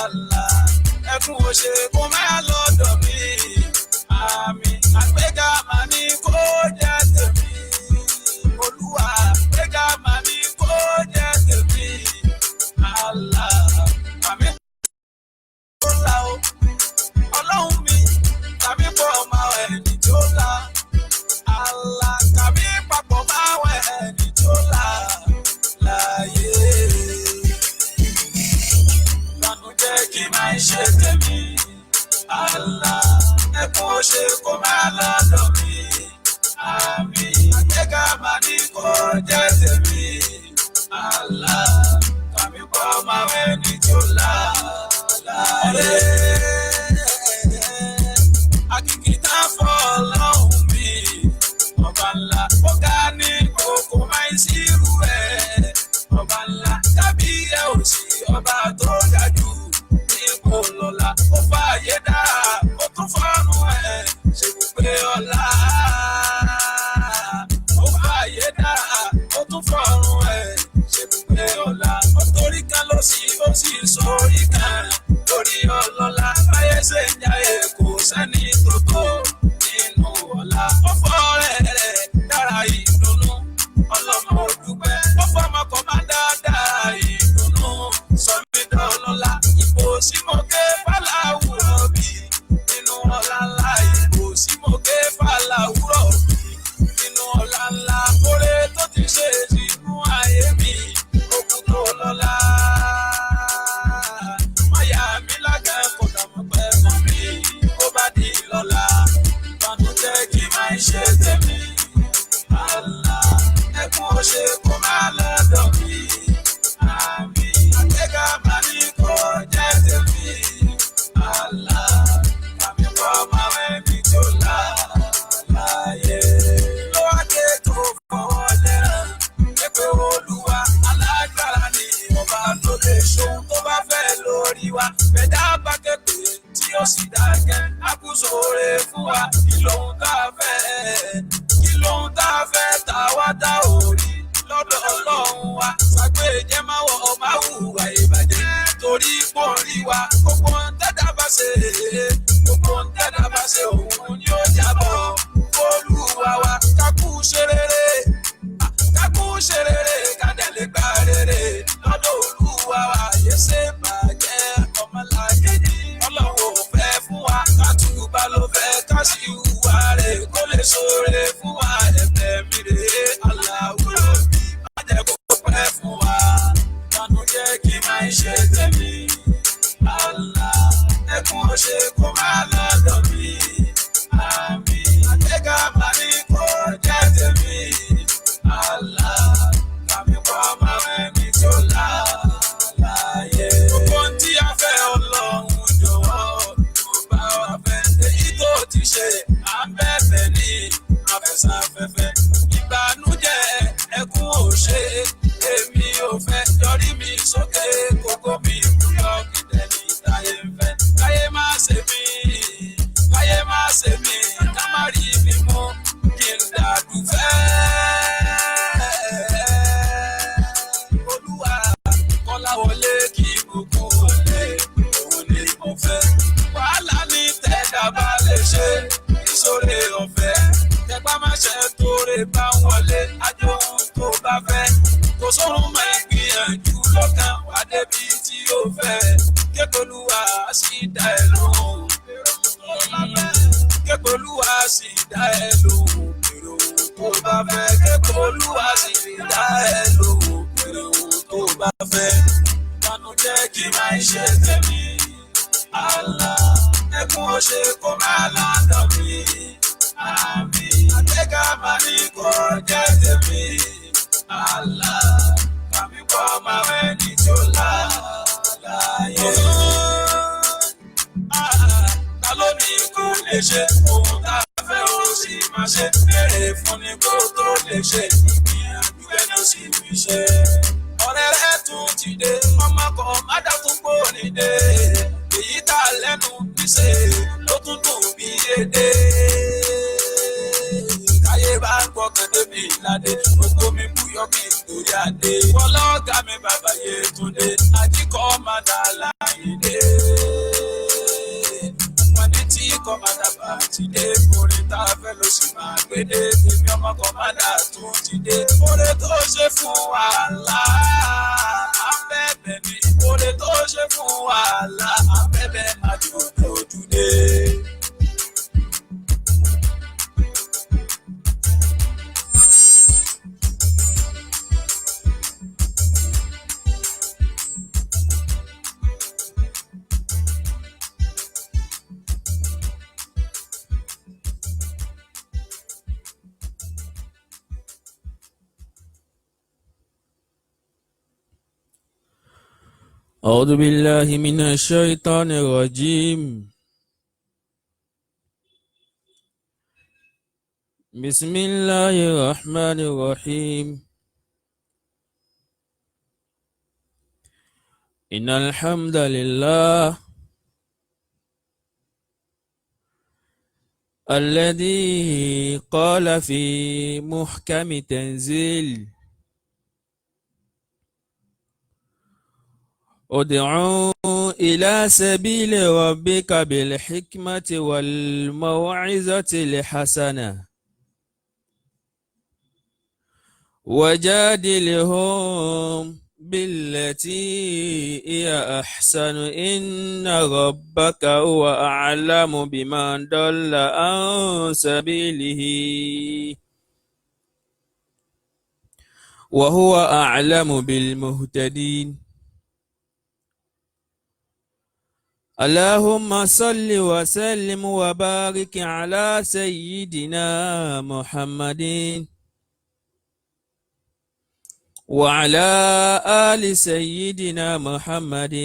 Allah ẹkún ò ṣe kó má lọ́dọ̀ mi àmín àgbéga mà ní kó jẹ́ tèmi Olúwa àgbéga mà ní kó jẹ́ tèmi Allah àmín tó la o Ọlọ́run mi tàbí pọ̀ máa ẹni tó la Allah tàbí papọ̀ máa ẹni tó la láyé ìbànújẹ́ kí máa ṣe tèmi Allah ẹkún ó ṣe kó máa lọ́dọ̀ mi àmín àgbéga máa ní kó jẹ́ tèmi Allah tàbí pọ̀ máa ẹni tó la láyé. Akíkítà fọ́ Ọlọ́run mi ọba ńlá ọ̀gá ní kókó máa ń sírú ẹ̀ ọba ńlá tàbí ẹ̀ ò sí ọba tó ga jù nípò lọ́la ó fààyè dá ó tún fọ́nù ẹ̀ ṣe gbogbo ọ̀la ó fààyè dá ó tún fọ́nù ẹ̀ ṣe gbogbo ọ̀la ó torí kan ló sì ó sì sórí kan lórí ọlọ́lá báyé ṣe ń jayé kò sẹ́ni tó tó nínú ọ̀la ọ̀fọ̀ rẹ̀ dára ìdùnnú ọlọ́mọ òdùpẹ́ ọ̀fọ̀ ọmọkọ̀ máa dáadáa ìdùnnú sọmídọ́ ọlọ́lá ipò símọ́kẹ́ fàlàwùrọ̀ bí nínú ọ̀la ńlá ipò símọ́kẹ́ fàlàwùrọ̀ bí nínú ọ̀la ńlá kórè tó ti ṣe sínú ayé mi òkú tó lọ́la. Máyà mi lágẹ̀ kò dàmọ́ pẹ́ fún mi ó bá di lọ́la ìbànújẹ́ kí máa ṣe tèmi Allah ẹkún ó ṣe kó máa lọ́dọ̀ mi àmín àgbéga máa ní kó jẹ́ tèmi Allah àmì kọ́ máa ẹni tó là láyé ló wá dé tó fọwọ́ lẹ́ràn pé Olúwa alágbára ni ọba tó lè ṣohun tó bá fẹ́ lórí wa bẹ̀dá bá kékeré tí ó sì dákẹ́ àkúsòrè fún wa kí lóhun tá a fẹ́ tá wá dá orí lọ́dọ̀ Ọlọ́run wa ṣàgbéjẹ́ máa wọ̀ máa hùwà ìbàjẹ́ torí pọ̀ rí wa gbogbo ń tẹ́dá bá ṣe òun ni ó jábọ̀ Olúwa wa kákú ṣe rere kádẹ́lẹ̀ gbà rere lọ́dọ̀ Olúwa wa yé ṣe bàjẹ́ ọmọlàkejì Ọlọ́run ò fẹ́ fún wa kátùbà ló fẹ́ ká sì hùwà rẹ̀ kó lè ṣoore fún wa ẹ̀bẹ̀ mi rèé aláwùrọ̀ bí má jẹ́ kó pẹ́ fún wa ìbànújẹ́ kí máa ṣe tèmi Allah ẹkún ó ṣe kó máa lọ́dọ̀ mi àmín àgbéga máa ní kó jẹ́ tèmi Allah kàmí kọ́ máa ẹni tó là láyé. Gbogbo tí a fẹ́ Ọlọ́run jọ̀wọ́ tó bá wa fẹ́ èyí tó ti ṣe à ń bẹ̀bẹ̀ ní afẹ́sàfẹ́fẹ́ ìbànújẹ́ ẹkún ò ṣe èmi ò fẹ́ yọrí mi sókè kókó mi yọ kìtẹ́ ní táyé ń fẹ́ káyé má ṣe mí ká má rí mi mú kí n dàdúfẹ́. Olúwa kọ́lá wọlé kí gbogbo wọlé òun ni mo fẹ́ wàhálà ní tẹ́dá bá lè ṣe ìṣòro ọ̀fẹ́ tẹpá má ṣe tóore bá wọlé àjòhùn tó bá fẹ́ kò sórun mọ́ ìgbìyànjú lọ́kàn wá débi tí ó fẹ́ kékolúwa sì dá ẹ lóhùn kékolúwa sì dá ẹ lóhùn èrò tó bá fẹ́ kékolúwa sì dá ẹ lóhùn èrò tó bá fẹ́ ìbànújẹ́ kí máa ṣe tèmi Allah ẹkún ó ṣe kó máa lọ́dọ̀ mi àmín àgbéga máa ní kó jẹ́ tèmi Allah kàmí kọ́ máa ẹni tó là láyé. Ta ló ní kó lè ṣe ohun tá a fẹ́ ó sì máa ṣe béèrè fún ni kó tó lè ṣe ìgbìyànjú ẹni ó sì fi ṣe. Ọ̀rẹ́ rẹ̀ tún ti dé ọmọ kan má dá tún gbóni dé èyí tá a lẹ́nu níṣe ló tún dùn bí èdè. Káyé bá ń gbọ́kàn débi ìlàdé gbogbo mi búyọ́ kí n torí adé. Wọ́n lọ́ọ̀gá mi bàbá Yétúndé Ajíkọ́ máa dà láyé dé. kọ́mádà bá ti dé orin tá a fẹ́ ló sì máa gbé dé tèmi ọmọ kọ́mádà tún ti dé oore tó ṣe fún wa ńlá abẹ́bẹ̀ ni oore tó ṣe fún wa ńlá abẹ́bẹ̀ máa jù lójú dé. أعوذ بالله من الشيطان الرجيم بسم الله الرحمن الرحيم إن الحمد لله الذي قال في محكم تنزيل ادعوا إلى سبيل ربك بالحكمة والموعظة الحسنة وجادلهم بالتي هي أحسن إن ربك هو أعلم بمن ضل عن سبيله وهو أعلم بالمهتدين اللهم صل وسلم وبارك على سيدنا محمد وعلى آل سيدنا محمد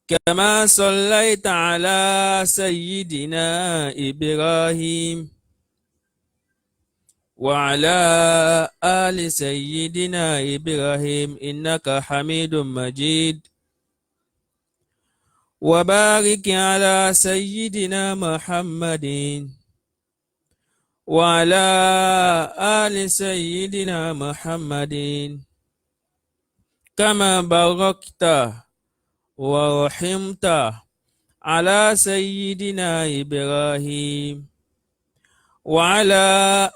كما صليت على سيدنا إبراهيم وعلى آل سيدنا إبراهيم إنك حميد مجيد وبارك على سيدنا محمد وعلى آل سيدنا محمد كما باركت ورحمت على سيدنا إبراهيم وعلى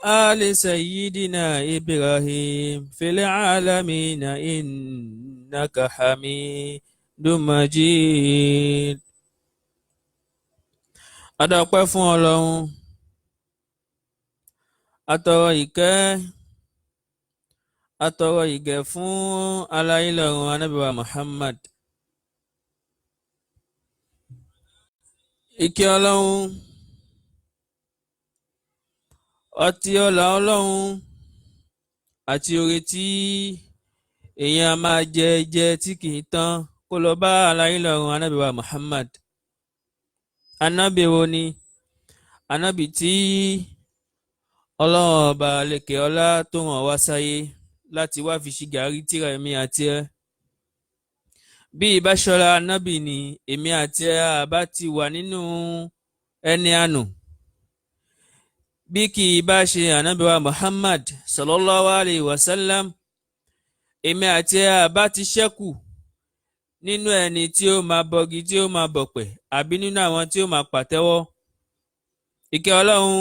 آل سيدنا إبراهيم في العالمين إنك حميد Majid. Adọ́pẹ́ fún Ọlọ́run, atọrọ ìkẹ́, atọrọ ìgẹ̀ fún aláìlọ́run Ànábì wa Muhammad. Ìkẹ́ Ọlọ́run, ọtí ọlá Ọlọ́run àti oore tí èèyàn máa jẹ tí kìí tán kó lọ bá aláìlọ́run Ànábì wa Muhammad. Ànábì wo ni? Ànábì tí Ọlọ́run ọba lékè ọlá tó ràn wá sáyé láti wá fi ṣìgàrí tírà èmi àti ẹ. Bí ìbáṣọlá ànábì ni èmi àti ẹ àbá ti wà nínú ẹni àánú. Bí kì í bá ṣe Ànábì wa Muhammad sallallahu alayhi wa sallam, èmi àti ẹ àbá ti ṣẹ́kù nínú ẹni tí ó máa bọgi tí ó máa bọ̀pẹ̀ àbí nínú àwọn tí ó máa pàtẹ́wọ́. Ìkẹ́ Ọlọ́run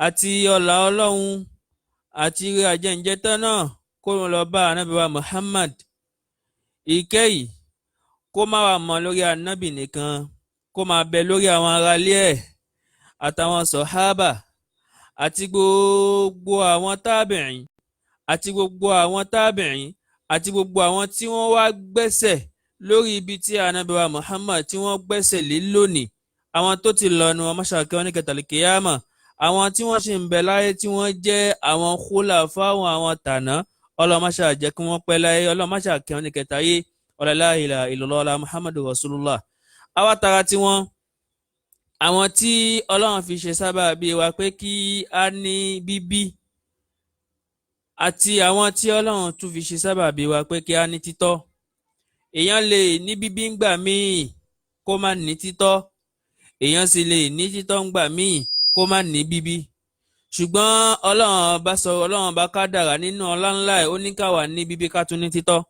àti ọlá Ọlọ́run àti ire àjẹǹjẹtán náà kó lọ bá Ànábì wa Muhammad. Ìkẹ́ yìí kó má wà mọ́ lórí ànábì nìkan, kó máa bẹ lórí àwọn aráalé ẹ̀ àtàwọn sọ̀hábà àti gbogbo àwọn tábìrín àti gbogbo àwọn tábìrín àti gbogbo àwọn tí wọ́n wá gbẹ́sẹ̀ lórí ibi tí Ànábì wa Muhammad tí wọ́n gbẹ́sẹ̀ lé lónìí. Àwọn tó ti lọ nu ọmọṣàkẹ́ wọn ní kẹtàlíkìyàmà, àwọn tí wọ́n ṣì ń bẹ láyé tí wọ́n jẹ́ àwọn khulafáwọn àwọn tàná, ọlọ́mọṣà jẹ́ kí wọ́n pẹ́ láyé, ọlọ́mọṣà kẹ́ wọn ní kẹtàyé, la ilaha illallah Muhammadu Rasulullah. Àwa tara tí wọ́n, àwọn tí Ọlọ́run fi ṣe sábàbí wa pé kí a ní bíbí, àti àwọn tí Ọlọ́run tún fi ṣe sábàbí wa pé kí a ní títọ́. Èèyàn lè ní bíbí ńgbà míì kó má ní títọ́, èèyàn sì lè ní títọ́ ńgbà míì kó má ní bíbí. Ṣùgbọ́n Ọlọ́run bá kádàrá nínú ọlá ńlá ẹ̀, ó ní ká wà ní bíbí ká tún ní títọ́.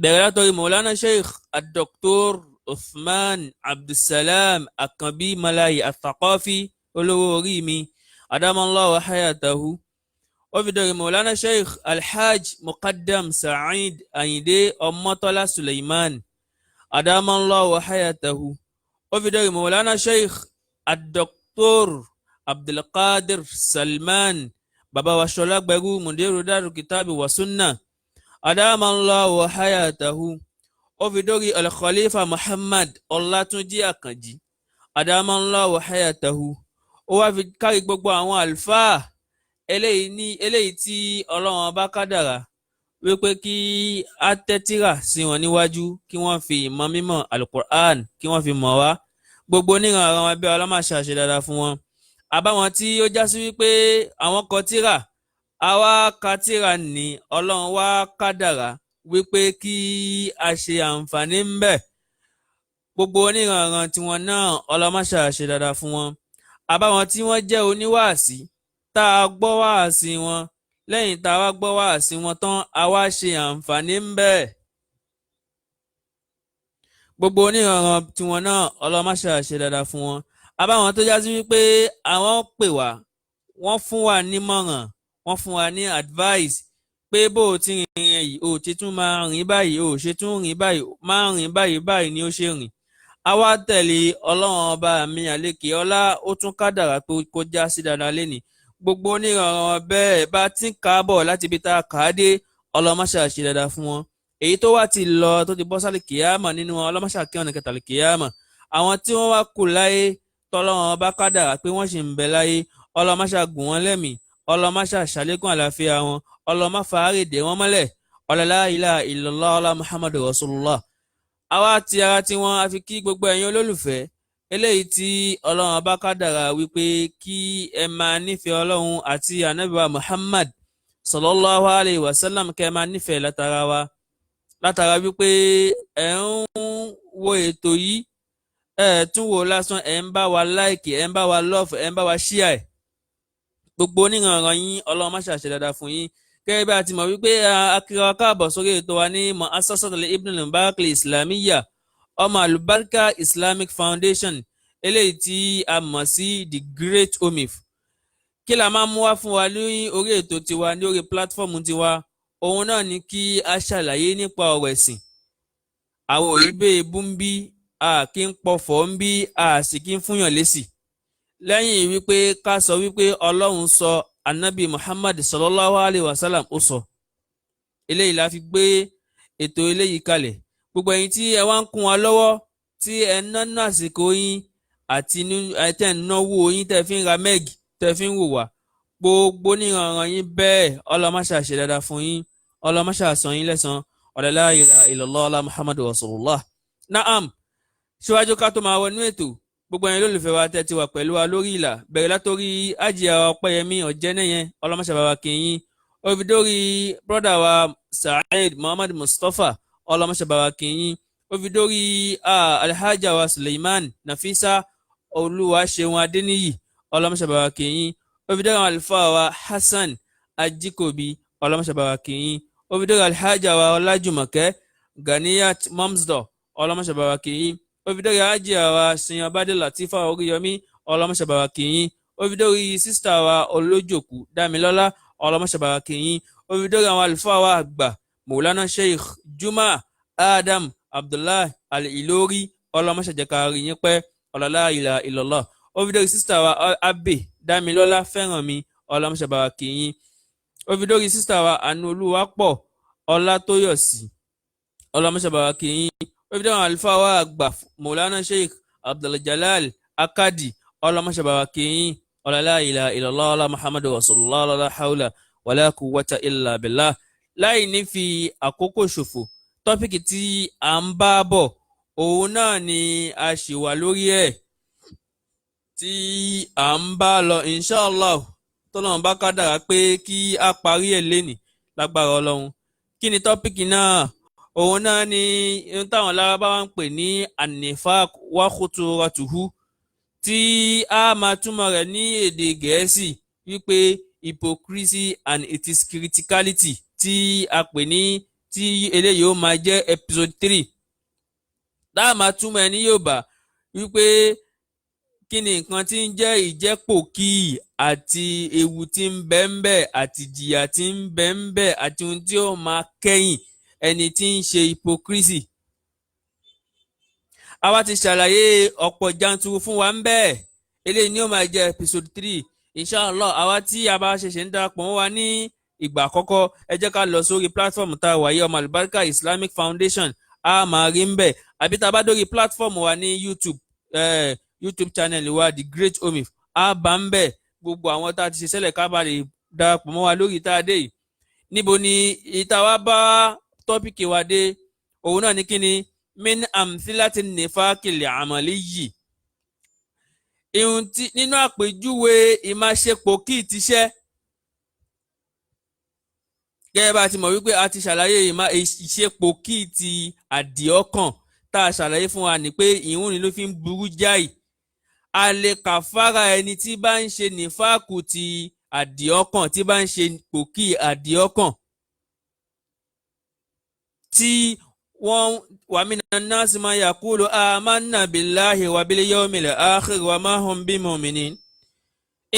Bẹ̀rẹ̀ látọrí Maulana Sheikh Dr. Uthman Abdulsalam Akanbi Malayi Athaqafi olówó orí mi adamallahu hayatahu. Ó fi dórí Maulana Sheikh Alhaj Muqaddam Sa'id Ayinde Ọmọ́tọ́lá Suleiman adamallahu hayatahu. Ó fi dórí Maulana Sheikh Ad-Doktor Abdulkadir Salman baba wa Ṣọlágbẹrú Mudiru Daru Kitabi wa Sunna adamallahu hayatahu. Ó fi dórí Al-Khalifa Muhammad Ọlátúnjí Àkànjí adamallahu hayatahu. Ó wá fi kárí gbogbo àwọn àlùfáà eléyìí tí Ọlọ́run bá kádàrá wípé kí á tẹ́tírà sí wọn níwájú kí wọ́n fi ìmọ̀ mímọ̀ Al-Qur'an kí wọ́n fi mọ̀ wá gbogbo oníran àwọn ẹbí ọlọ́màṣà ṣe dáadáa fún wọn. Àbáwọn tí ó já sí wípé àwọn kọ tírà àwa ka tírà ní Ọlọ́run wá kádàrá wípé kí a ṣe àǹfààní ń bẹ gbogbo oníran tiwọn náà ọlọ́màṣà ṣe dáadáa fún wọn. Àbáwọn tí wọ́n jẹ́ oníwàásí tá a gbọ́ wàásí wọn lẹ́yìn tá a wá gbọ́ wàásí wọn tán a wá ṣe àǹfààní ń bẹ gbogbo oníranran tiwọn náà ọlọ́màṣà ṣe dáadáa fún wọn. Àbáwọn tó já sí wípé àwọn pè wá wọ́n fún wa nímọ̀ràn wọ́n fún wa ní advice pé bó o ti rìn yìí o ti tún máa rìn báyìí o ṣe tún rìn báyìí máa rìn báyìí ni ó ṣe rìn. A wá tẹ̀lé Ọlọ́run ọba mi àlékè ọlá ó tún kádàrá pé kó já sí dáadáa lénìí gbogbo oníranran bẹ́ẹ̀ bá ti ń káàbọ̀ láti ibi tá a kà á dé ọlọ́màṣà ṣe dáadáa fún wọn. Èyí tó wá ti lọ tó ti bọ́ sálì kìyàmà nínú wọn ọlọ́màṣà kí wọn kẹtàlì kìyàmà. Àwọn tí wọ́n wá kù láyé tọ́lọ́run bá kádàrá pé wọ́n sì ń bẹ láyé ọlọ́màṣà gùn wọ́n lẹ́mìí ọlọ́màṣà ṣàlékún àlàáfíà wọn ọlọ́màfà àrèdè wọn mọ́lẹ̀ la ilaha illallah ọlá Muhammadu Rasulullah. Àwa ti ara tí wọ́n á fi kí gbogbo ẹ̀yin olólùfẹ́ eléyìí tí Ọlọ́run bá kádàrá wípé kí ẹ máa nífẹ̀ẹ́ Ọlọ́run àti ànábì wa Muhammad sallallahu alayhi wa sallam kẹ́ ẹ máa nífẹ̀ẹ́ látara wípé ẹ ń wo ètò yìí ẹ tún wò lásán ẹ ń bá wa láìkì ẹ ń bá wa lọ́ọ̀fù ẹ ń bá wa ṣíà ẹ̀ gbogbo oníranran yín Ọlọ́run má ṣàṣẹ dáadáa fún yín. Gẹ́gẹ́ bí a ti mọ̀ wípé akíra káàbọ̀ sórí ètò wa ní Mu'assasatul Ibn al-Mubarak al-Islamiyya ọmọ Al-Barka Islamic Foundation eléyìí tí a mọ̀ sí The Great Omif. Kí la máa mú wá fún wa ní orí ètò tiwa ní orí pílátífọ́ọ̀mù tiwa òun náà ni kí a ṣàlàyé nípa ọ̀rọ̀ ẹ̀sìn. Àwọn òyìnbó ebú ń bí a kì í pọ̀fọ̀ ń bí a sì kì í fúnyàn lésì. Lẹ́yìn wípé ká sọ wípé Ọlọ́run sọ Ànábì Muhammad sallallahu alayhi wa sallam ó sọ. Eléyìí la fi gbé ètò eléyìí kalẹ̀. Gbogbo ẹ̀yin tí ẹ wá ń kún wa lọ́wọ́ tí ẹ nánú àsìkò yín àti tẹ́ ń náwó yín tẹ́ fi ń ra mẹ́gì tẹ́ fi ń wò wá gbogbo níranran yín bẹ́ẹ̀ ọlọ́màṣà ṣe dáadáa fún yín ọlọ́màṣà san yín lẹ́san la ilaha illallah ọlá Muhammadu Rasulullah. Naam, síwájú ká tó máa wọnú ètò gbogbo ẹ̀yin olólùfẹ́ wa tẹ́ ti wà pẹ̀lú wa lórí ìlà bẹ̀rẹ̀ látòrí Àjíà Ọpẹ́yẹmí Ọ̀jẹ́nẹ́yẹn ọlọ́màṣà bá wa kí yín ó fi dórí brọ́dà wa Saheed Muhammad Mustapha ọlọ́màṣà bá wa kí yín ó fi dórí Alhaja wa Suleiman Nafisa Olúwaṣeun Adéníyì ọlọ́màṣà bá wa kí yín ó fi dórí àlùfáà wa Hassan Ajikobi ọlọ́màṣà bá wa kí yín ó fi dórí Alhaja wa Ọlájùmọ̀kẹ́ Ganiyat Momsdo ọlọ́màṣà bá wa kí yín ó fi dórí Àjíà wa Sinyabade Latifa Oríyọmí ọlọ́màṣà bá wa kí yín ó fi dórí sísítà wa Olójòkú Dámilọ́lá ọlọ́màṣà bá wa kí yín ó fi dórí àwọn àlùfáà wa àgbà Maulana Sheikh Juma Adam Abdullah Al-Ilori ọlọ́màṣà jẹ́ ká rí yín pẹ́ la ilaha illallah ó fi dórí sísítà wa Abe Dámilọ́lá Fẹ́rànmi ọlọ́màṣà bá wa kí yín ó fi dórí sísítà wa Àánúolúwapọ̀ Ọlátóyọ̀sí ọlọ́màṣà bá wa kí yín ó fi dórí àwọn àlùfáà wa àgbà Maulana Sheikh Abdul-Jalal Akadi ọlọ́màṣà bá wa kí yín la ilaha illallah ọlá Muhammadu Rasulullah la hawla wala quwwata illa billah. Láì ní fi àkókò ṣòfò tọ́pìkì tí à ń bá bọ̀ òun náà ni a ṣì wà lórí ẹ̀ tí à ń bá lọ inshallah tọ́lọ́run bá kádàrá pé kí a parí ẹ̀ lénìí lágbára Ọlọ́run. Kí ni tọ́pìkì náà? Òun náà ni ohun táwọn Lárúbáwá ń pè ní an-nifaq wa khuturatuhu tí a máa túmọ̀ rẹ̀ ní èdè Gẹ̀ẹ́sì wípé hypocrisy and its criticality tí a pè ní tí eléyìí ó máa jẹ́ episode 3. dáa máa túmọ̀ ẹ ní Yorùbá wípé kí ni nǹkan tí ń jẹ́ ìjẹ́pòkì àti ewu tí ń bẹ ń bẹ àti ìjìyà tí ń bẹ ń bẹ àti ohun tí ó máa kẹ́yìn ẹni tí ń ṣe hypocrisy. Àwa ti ṣàlàyé ọ̀pọ̀ janturu fún wa ń bẹ́ẹ̀. Eléyìí ni ó máa jẹ́ episode 3. Inshallah àwa tí a bá ṣẹ̀ṣẹ̀ ń darapọ̀ mọ́ wa ní ìgbà àkọ́kọ́ ẹ jẹ́ ká lọ sórí platform tá a wà yìí Ọmọ Àlùbáríkà Islamic Foundation a máa rí ń bẹ̀. Àbí tá a bá dórí platform wa ní YouTube channel wa The Great Omif a bá ń bẹ̀. Gbogbo àwọn tá a ti ṣe sẹ́lẹ̀ ká bá lè darapọ̀ mọ́ wa lórí tá a dé yìí. Níbo ni ìta wa bá tọ́pìkì wa dé? Òun náà ní kíni min amthilati nifaqil amaliyyi. Ihun tí nínú àpèjúwe ìmáṣepọ̀ kí tiṣẹ́. Gẹ́gẹ́ bá ti mọ̀ wípé a ti ṣàlàyé ìṣepọ̀ kí ti àdìọ́kàn tá a ṣàlàyé fún wa ní pé ìhun ni ló fi ń burú jáì. A lè kàfàrà ẹni tí bá ń ṣe nífàkù ti àdìọ́kàn tí bá ń ṣe pòkì àdìọ́kàn tí wọ́n wa minan nasi man yaqulu amanna billahi wa bil yawmil akhir wa ma hum bimu'minin.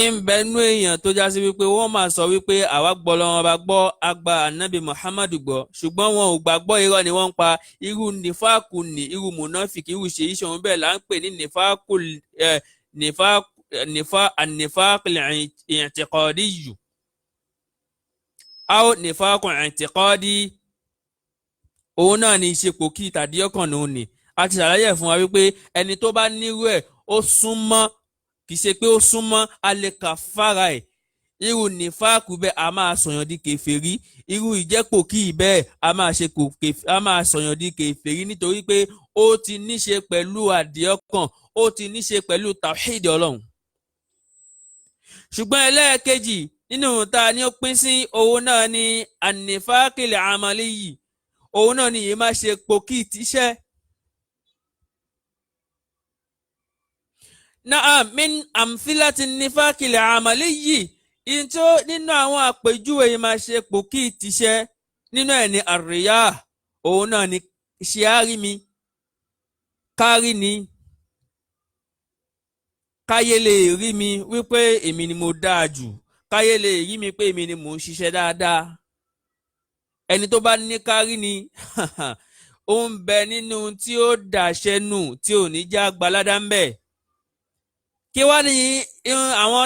Ìbẹ̀nú èèyàn tó já sí wípé wọ́n máa sọ wípé àwa gbọ́ lọ́wọ́ bá gbọ́ agba ànábì Muhammadu gbọ́ ṣùgbọ́n wọn ò gbàgbọ́, irọ́ ni wọ́n ń pa. Irú nífàkù ní irú munafiki irú ṣe iṣẹ́ òun bẹ́ẹ̀ là ń pè ní nífàkul i'tiqadiyyu aw nífàkul i'tiqadi. Òun náà ni ìṣepò kí tàdí ọkàn òun ni a ti ṣàlàyé fún wa wípé ẹni tó bá nírú ẹ̀ ó súnmọ́, kì í ṣe pé ó súnmọ́, a lè kàfàrà ẹ̀. Irú nífàkù bẹ́ẹ̀ a máa sọ̀yàn di kèfèrí. Irú ìjẹ́pò kí bẹ́ẹ̀ a máa sọ̀yàn di kèfèrí nítorí pé ó ti níṣe pẹ̀lú àdìọ́kàn, ó ti níṣe pẹ̀lú tawhid Ọlọ́run. Ṣùgbọ́n ẹlẹ́ẹ̀kejì nínú ta ni ó pín sí òun náà ni an-nifaqil amaliyyi. Òun náà ni yìí máa ṣe pòkì tíṣẹ́. Na'am min amthilati nifaqil amaliyyi. Ìntó nínú àwọn àpèjúwe yìí máa ṣe pòkì tíṣẹ́ nínú ẹ̀ ní àríyá. Òun náà ni ṣe árí mi, kárí ni, káyé lè rí mi wípé èmi ni mo dáa jù, káyé lè rí mi pé èmi ni mò ń ṣiṣẹ́ dáadáa. Ẹni tó bá ní kárí ni ó ń bẹ nínú tí ó dàṣẹ nù tí ò ní já gbaládá ń bẹ̀. Kí wá ní àwọn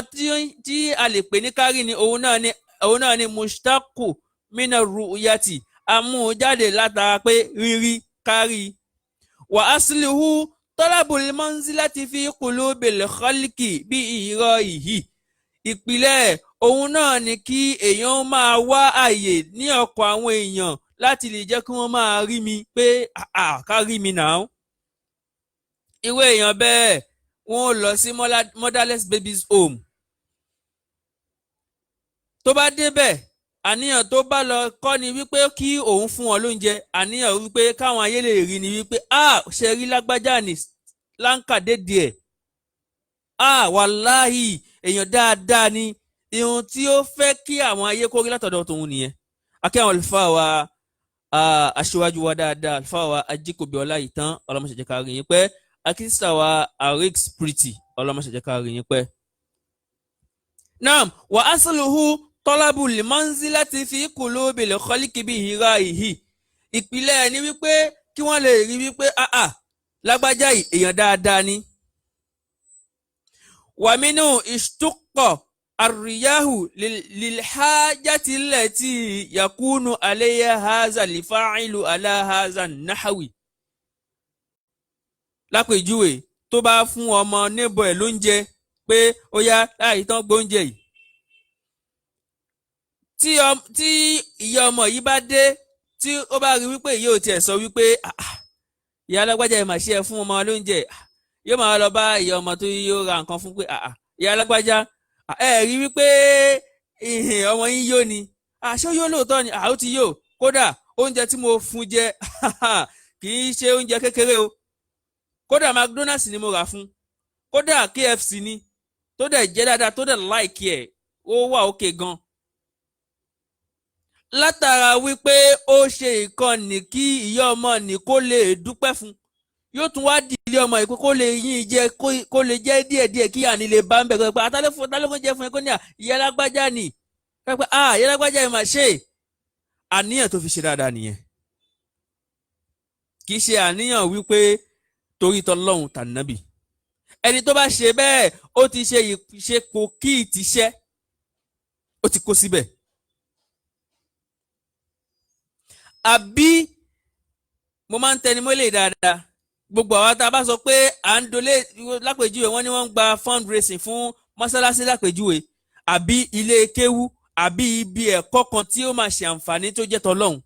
tí a lè pè ní kárí ni òun náà ni mushtaqu mina ru'yati, amújáde látara pé rírí kárí. Wa asluhu talabul manzilati fi qulubil khalqi bí ìrọ̀ ìhì. Ìpìlẹ̀ òun náà ni kí èèyàn máa wá àyè ní ọkọ̀ àwọn èèyàn láti lè jẹ́ kí wọ́n máa rí mi pé ká rí mi náà. Irú èèyàn bẹ́ẹ̀ wọ́n lọ sí motherless babies home. Tó bá débẹ̀ àníyàn tó bá lọ kọ́ ni wípé kí òun fún wọn lóúnjẹ, àníyàn wípé káwọn ayé lè rí ni wípé ṣe rí lágbájá ní láǹkà dédé ẹ̀. Wàláhì èèyàn dáadáa ni. Ihun tí ó fẹ́ kí àwọn ayé kó rí látọ̀dọ̀ tòun nìyẹn. Akẹ́ àwọn àlùfáà wa aṣíwájú wa dáadáa, àlùfáà wa Ajíkòbí Ọláìtàn, ọlọ́mọṣẹ̀jẹ̀ ká rí yín pẹ́. Akínsà wa Arix Pretty, ọlọ́mọṣẹ̀jẹ̀ ká rí yín pẹ́. Naam wa asluhu talabul manzilati fi qulubil khalqi bihi ra'ihi. Ìpìlẹ̀ ni wípé kí wọ́n lè rí wípé lágbájá èèyàn dáadáa ni. Wa minhu ishtuqqa arriyahu lilhajati allati yakunu alayha hadha lifa'ilu ala hadha nahwi. Lápèjúwe tó bá fún ọmọ níbọ̀ ẹ̀ lóúnjẹ pé ó yá láì tán gbóúnjẹ yìí. Tí ìyá ọmọ yìí bá dé tí ó bá rí wípé ìyá ò tiẹ̀ sọ wípé ìyá alágbájá ẹ̀ máa ṣe ẹ fún ọmọ lóúnjẹ, yóò máa lọ bá ìyá ọmọ tó yóò ra nǹkan fún pé ìyá alágbájá ẹ rí wípé ọmọ yín yó ni, ṣé yóò lóòótọ́ ni ó ti yó, kódà oúnjẹ tí mo fún jẹ kì í ṣe oúnjẹ kékeré o, kódà McDonald's ni mo rà fún, kódà KFC ni tó dẹ̀ jẹ́ dáadáa tó dẹ̀ láìkí ẹ̀ ó wà òkè gan. Látara wípé ó ṣe ìkànnì kí ìyá ọmọ ní kó lè dúpẹ́ fún, yóò tún wá dìlé ọmọ yìí kó lè yín jẹ kó lè jẹ díẹ̀díẹ̀ kí àní lè bá ń bẹ pé atálẹ́fọ́n jẹ fún ẹ kó ní ìyá alágbájá ni pé ìyá alágbájá yìí máa ṣe àníyàn tó fi ṣe dáadáa nìyẹn kì í ṣe àníyàn wípé torí tọlọ́hun tànàbì ẹni tó bá ṣe bẹ́ẹ̀ ó ti ṣe ìṣepò kí ìtìṣẹ́ ó ti kó síbẹ̀ àbí mo máa ń tẹni mọ́lẹ̀ dáadáa gbogbo àwọn tá a bá sọ pé à ń dolé lápèjúwe wọ́n ní wọ́n ń gba fundraising fún mọ́sálásí lápèjúwe àbí ilé kéwú àbí ibi ẹ̀kọ́ kan tí ó máa ṣe àǹfààní tó jẹ́ tọlọ́hun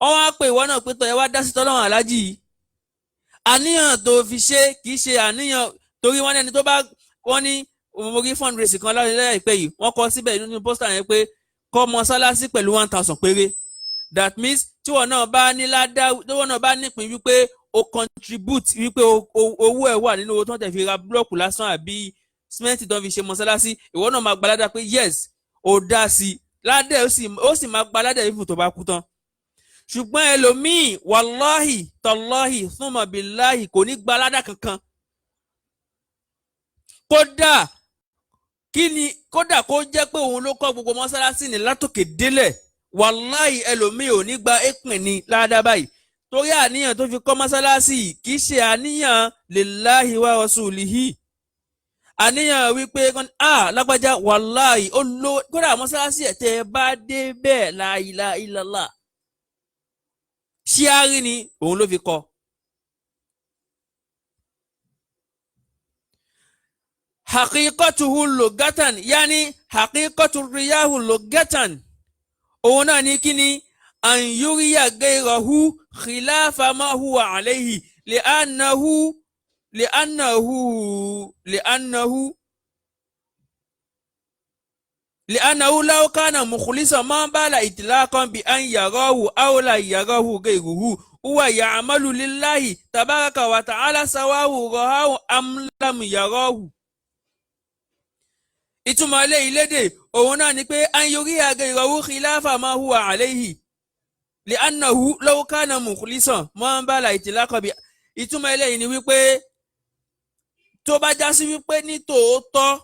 wọ́n wá pé ìwọ náà pé tọ́ ẹ wá dá sí tọlọ́hun aláàjì yìí àníyàn tó fi ṣe kì í ṣe àníyàn torí wọ́n ní ẹni tó bá wọ́n ní mo rí fundraising kan láìpẹ́ yìí wọ́n kọ síbẹ̀ nínú pósítà yẹn pé kọ́ mọ́sálásí pẹ̀lú 1,000 péré that means tí wọ́n náà bá ní ládá tí wọ́n náà bá nípìn wípé o contribute wípé owó ẹ̀ wà nínú owó tó ń tẹ̀ fi ra búlọ́ọ̀kù lásán àbí símẹ́ǹtì tó ń fi ṣe mọ́sálásí ìwọ náà máa gba ládá pé yes ó dá sí ládá ó sì máa gba ládá ìfún tó bá kú tán ṣùgbọ́n ẹlòmíì wàláhì tàláhì thumma billahi kò ní gba ládá kankan kódà kó jẹ́ pé òun ló kọ́ gbogbo mọ́sálásí ní látòkè délẹ̀ wàláhì ẹlòmíì ò ní gba èpìn ní ládá báyìí torí àníyàn tó fi kọ́ mọ́sálásí kì í ṣe àníyàn lillahi wa rasulihi àníyàn wípé lágbájá wàláhì ó ló kódà mọ́sálásí ẹ̀ tẹ́ ẹ bá dé bẹ́ẹ̀ la ilaha illallah ṣíárí ni òun ló fi kọ́ haqiqatuhu lugatan yani haqiqatu riyahu lugatan òun náà ní kíni an yuriya ghayrahu khilafa ma huwa alayhi لأنه لو كان مخلصا ما بال إطلاقا بأن يراه أو لا يراه غيره هو يعمل لله تبارك وتعالى سواء رآه أم لم يراه ìtumọ̀ ilé ìlédè òun náà ni pé an yuriya ghayrahu khilafa ma huwa alayhi لأنه لو كان مخلصا ما بال إطلاقا ìtumọ̀ ilé yìí ni wípé tó bá já sí wípé ní tòótọ́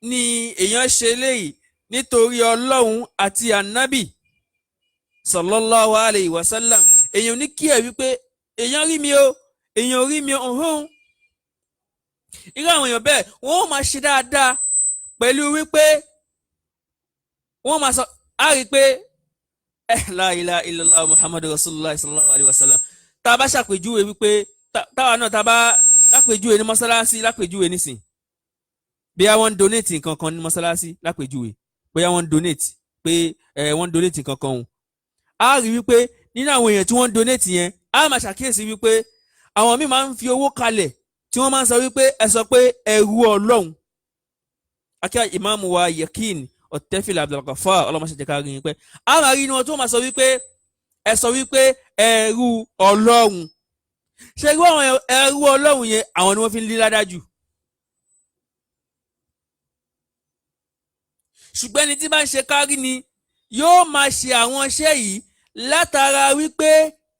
ni èèyàn ṣe léyìí nítorí ọlọ́run àti ànábì sallallahu alayhi wa sallam èèyàn ní kí ẹ wípé èèyàn rí mi o èèyàn rí mi ọ̀hún irú àwọn èèyàn bẹ́ẹ̀ wọ́n máa ṣe dáadáa pẹ̀lú wípé wọ́n máa sọ á rí i pé la ilaha illallah muhammadu rasulullah sallallahu alayhi wa sallam tá a bá ṣàpèjúwe wípé táwa náà tá a bá lápèjúwe ní mọ́sálásí lápèjúwe nísìn bí wọ́n ń donate nǹkan kan ní mọ́sálásí lápèjúwe bóyá wọ́n ń donate pé wọ́n ń donate nǹkan kan òun a rí wípé nínú àwọn èèyàn tí wọ́n ń donate yẹn a máa ṣàkíyèsí wípé àwọn míì máa ń fi owó kalẹ̀ tí wọ́n máa ń sọ wípé ẹ sọ pé ẹrú ọlọ́run akíyà ìmáàmù wa Yakin Ọ̀tẹ́fìlà Abdulgafar ọlọ́mọṣẹ́jẹ́ ká rí yín pé a máa rí inú wọn tí wọ́n máa sọ wípé ẹ sọ wípé ẹrú ọlọ́run ṣe irú àwọn ẹrú ọlọ́run yẹn àwọn ni wọ́n fi ń lé ládájú ṣùgbọ́n ẹni tí bá ń ṣe kárí ni yóò máa ṣe àwọn iṣẹ́ yìí látara wípé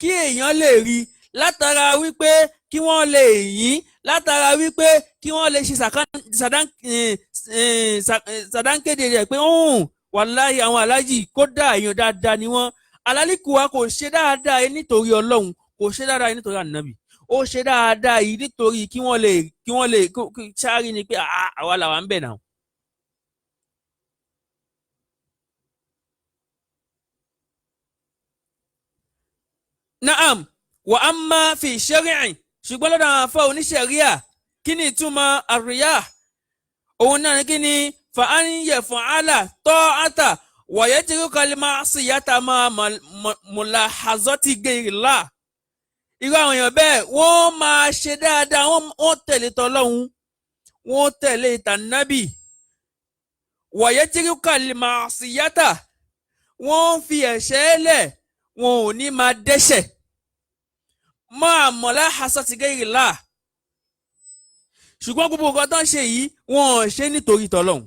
kí èèyàn lè rí látara wípé kí wọ́n lè yìn látara wípé kí wọ́n lè ṣe sàdánkéde rẹ̀ pé wàláhì àwọn aláàjì kódà èèyàn dáadáa ni wọ́n alálìkùwà kò ṣe dáadáa yìí nítorí ọlọ́run kò ṣe dáadáa yìí nítorí ànábì ó ṣe dáadáa yìí nítorí kí wọ́n lè ṣáárí ni pé àwa làwa ń bẹ̀ náà. Naam wa amma fi shari'i ṣùgbọ́n lọ́dọ̀ àwọn afọ oníṣẹ̀ríà kí ni ìtumọ̀ àríyá òun náà kí ni fa an yaf'ala ta'ata wa yatruka al-ma'siyata ma mulahazati ghayrillah irú àwọn èèyàn bẹ́ẹ̀ wọ́n máa ṣe dáadáa wọ́n tẹ̀lé tọlọ́hun wọ́n tẹ̀lé tànábì wa yatruka al-ma'siyata wọ́n fi ẹ̀ṣẹ̀ lẹ̀ wọn ò ní máa dẹ́ṣẹ̀ máa mọ̀lá hasati ghayrillah ṣùgbọ́n gbogbo nǹkan tó ń ṣe yìí wọn ò ṣe nítorí tọlọ́hun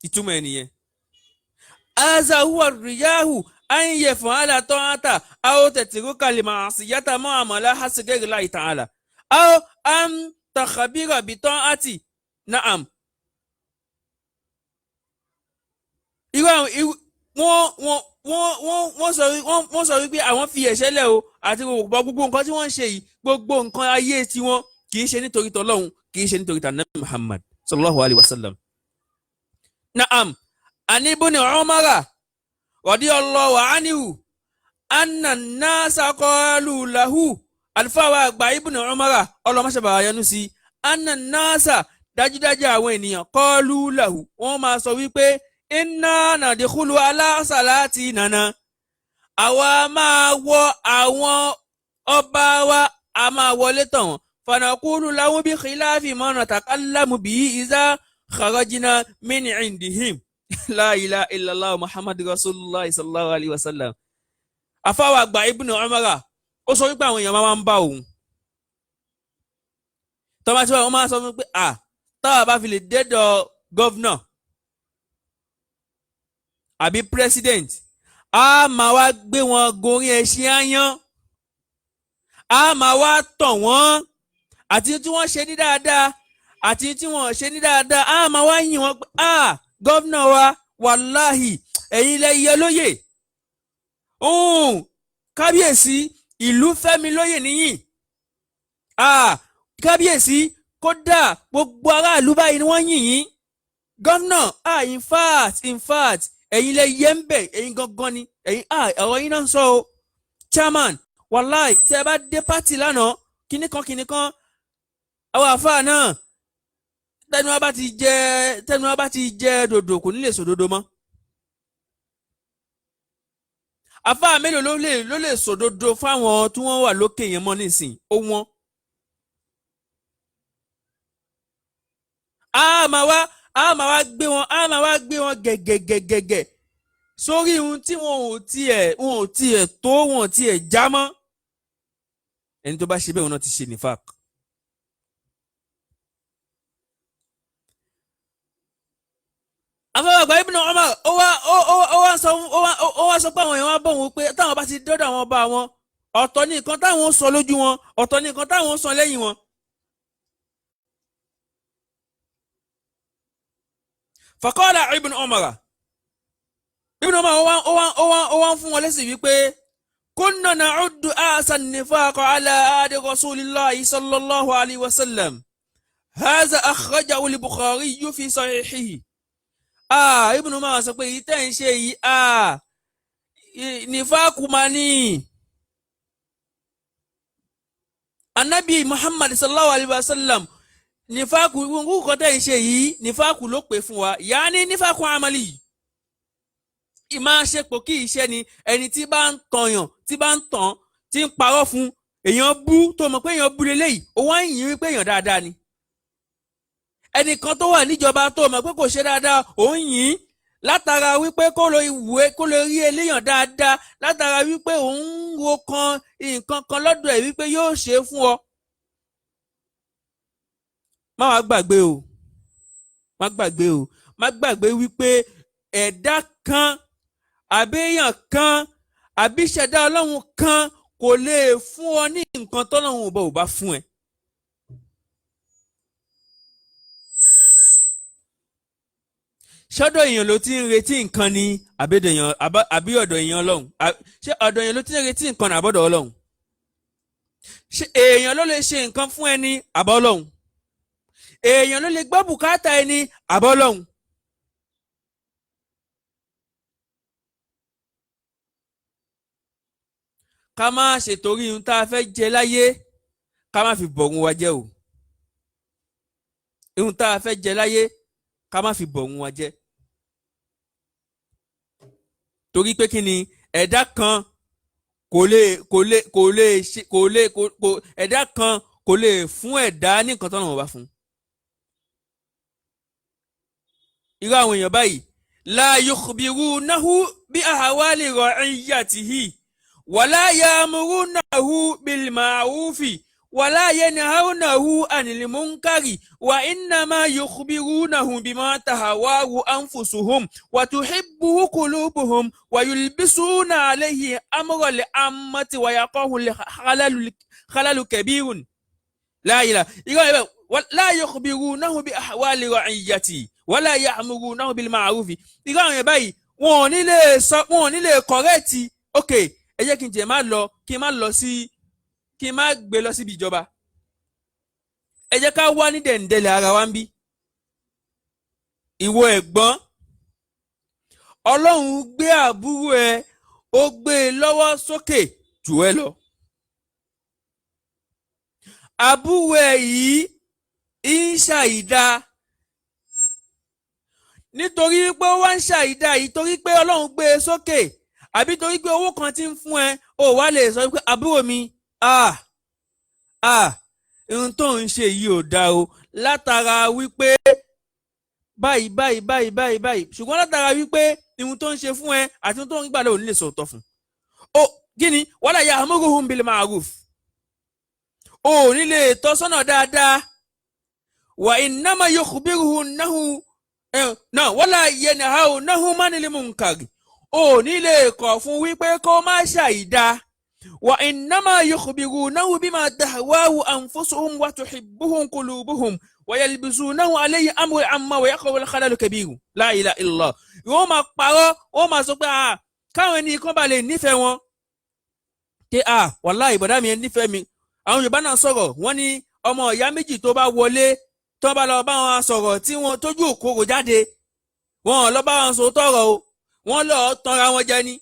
ìtumọ̀ ẹ̀ nìyẹn aza huwa riyahu an yaf'ala ta'ata aw tatruka al-ma'siyata ma'a malahati ghayri Allahi ta'ala aw an takhabira bi ta'ati na'am. wọ́n sọ wípé àwọn fi ẹ̀ṣẹ̀ lẹ̀ o àti gbogbo nǹkan tí wọ́n ń ṣe yìí gbogbo nǹkan ayé tiwọn kì í ṣe nítorí tọlọ́hun kì í ṣe nítorí tànàbí Muhammad sallallahu alayhi wa sallam. Na'am, ani ibn Umar radiyallahu anhu anna an-nasa qalu lahu alfawa àgbà ibn Umar ọlọ́mọṣẹ́bà ayánú sí anna an-nasa dájúdájú àwọn ènìyàn qalu lahu wọ́n máa sọ wípé inna nadkhulu ala salati nana àwa máa wọ àwọn ọba wa a máa wọlé tọ̀ wọ́n fanaqulu lahum bi khilafi ma natakallamu bihi iza kharajna min indihim la ilaha illallah muhammadu rasulullah sallallahu alaihi wasallam. Àfáwà àgbà ibn Umar ó sọ wípé àwọn èèyàn máa ń bá òun tọ́ba tí wọ́n máa sọ fún pé táwa bá fi lè dẹ́dọ̀ gọ́vnà àbí president a máa wá gbé wọn gorí ẹṣin áyán a máa wá tọ̀ wọ́n àti tí wọ́n ṣe ní dáadáa àti tí wọ́n ṣe ní dáadáa a máa wá yìn wọ́n pé gọ́vnà wa wàláhì ẹ̀yin lẹ yẹ lóyè kábíyèsí ìlú fẹ́mi lóyè níyìn kábíyèsí kódà gbogbo aráàlú báyìí ni wọ́n yìn yín gọ́vnà in fact ẹ̀yin lẹ yẹ ń bẹ̀ ẹ̀yin gangan ni ẹ̀yin ọ̀rọ̀ yín náà ń sọ o chairman wàláì tẹ́ ẹ bá dé pátì lánàá kinní kan àwọn àfáà náà tẹnu wa bá ti jẹ dòdò kò ní lè sọ dòdò mọ́ àfáà mélòó ló lè sọ dòdò fáwọn tí wọ́n wà lókè yẹn mọ́ nísìn ó wọ́n. a máa wá gbé wọn gẹ̀gẹ̀gẹ̀gẹ̀ sórí ohun tí wọn ò tiẹ̀ tó wọn ò tiẹ̀ já mọ́ ẹni tó bá ṣe bẹ́ẹ̀ wọn náà ti ṣe nifaq. àfọwọ́gbà Ibn Umar ó wá sọ pé àwọn èèyàn wá bọ̀ wọn pé táwọn bá ti dọ́dọ̀ àwọn ọba wọn ọ̀tọ̀ ní nǹkan táwọn sọ lójú wọn ọ̀tọ̀ ní nǹkan táwọn sọ lẹ́yìn wọn. Faqala Ibn Umar ó wá fún wọn lẹ́sìn wípé kunna na'uddu a'san nifaqa ala ahdi rasulillahi sallallahu alayhi wa sallam hadha akhrajahu al-Bukhari fi sahihihi. Ibn Umar sọ pé èyí tẹ́ ń ṣe yìí nífàkù máa ní anabi Muhammad sallallahu alayhi wa sallam nífàkù kúkọ tẹ́ ń ṣe yìí nífàkù ló pè fún wa yaani nífàkù amali ìmáṣepọ̀ kí iṣẹ́ ni ẹni tí bá ń tọ̀yàn tí bá ń tàn tí ń parọ́ fún èèyàn bú tó mọ̀ pé èèyàn bú lélẹ́yìí ó wá ń yìn wípé èèyàn dáadáa ni ẹnìkan tó wà níjọba tó mọ̀ pé kò ṣe dáadáa òun yìn látara wípé kó lè rí eléyàn dáadáa látara wípé òun ń wo nǹkan kan lọ́dọ̀ ẹ̀ wípé yóò ṣe é fún ọ. má gbàgbé wípé ẹ̀dá kan àbẹ́yàn kan àbíṣẹ̀dá ọlọ́run kan kò lè fún ọ ní nǹkan tọ́lọ́run ò bá fún ẹ. ṣọ́dọ̀ èèyàn ló ti ń retí nǹkan ni àbí ọ̀dọ̀ èèyàn ọlọ́run ṣé ọ̀dọ̀ èèyàn ló ti ń retí nǹkan ní àbọ̀dọ̀ ọlọ́run ṣé èèyàn ló lè ṣe nǹkan fún ẹni àbọ̀ ọlọ́run èèyàn ló lè gbọ́ bùkátà ẹni àbọ̀ ọlọ́run. ká má ṣètòrí ohun tá a fẹ́ jẹ láyé ká má fi bọ̀run wa jẹ́ o ohun tá a fẹ́ jẹ láyé ká má fi bọ̀run wa jẹ́ torí pé kí ni ẹ̀dá kan ẹ̀dá kan kò lè fún ẹ̀dá ní nǹkan tọ́nà wọn bá fún. irú àwọn èèyàn báyìí la yukhbirunahu bi ahwali ra'iyyatihi wala ya'murunahu bil ma'rufi ولا ينهونه عن المنكر وإنما يخبرونه بما تهواه أنفسهم وتحبه قلوبهم ويلبسون عليه أمر العامة ويقاه خلل كبير لا إله لا يخبرونه بأحوال رعيته ولا يأمرونه بالمعروف ìgbà yẹn báyìí wọn ò ní lè kọ̀rẹ́ẹ̀tì ok ẹ jẹ́ kí n jẹ́ kí n má gbé lọ síbi ìjọba ẹ jẹ́ ká wá ní dẹ̀ǹdẹ̀lẹ̀ ara wa ń bí ìwọ ẹ̀gbọ́n Ọlọ́run gbé àbúrò ẹ ó gbé e lọ́wọ́ sókè jù ẹ lọ àbúrò ẹ yìí ń ṣàìdá nítorí pé ó wá ń ṣàìdá yìí torí pé Ọlọ́run gbé e sókè àbí torí pé owó kan ti ń fún ẹ ó wá lè sọ pé àbúrò mi ohun tó ń ṣe yìí ò dáa o látara wípé báyìí ṣùgbọ́n látara wípé ohun tó ń ṣe fún ẹ àti ohun tó ń gbà lóò nílé sọ̀tọ̀ fún o gíní wala ya'muruhum bil ma'ruf o nílé tọ́sọ́nà dáadáa wa innama yukhbirunahu wala yanhawnahu 'anil munkar o nílé kọ̀ fún wípé kó má ṣàìdá وإنما يخبرونه بما تهواه أنفسهم وتحبهم قلوبهم ويلبسونه عليه أمر عما ويقع الخلل الكبير لا إله إلا الله wọ́n máa parọ́ wọ́n máa sọ pé káwọn ẹni kan bá lè nífẹ̀ẹ́ wọn pé wàláhì ìbọ̀dá mi nífẹ̀ẹ́ mi àwọn Yorùbá náà sọ̀rọ̀ wọ́n ní ọmọ ìyá méjì tó bá wọlé tó bá lọ bá wọn sọ̀rọ̀ tí wọ́n tójú òkòrò jáde wọ́n lọ bá wọn sọ tọ̀rọ̀ o wọ́n lọ tanra wọn jẹ ni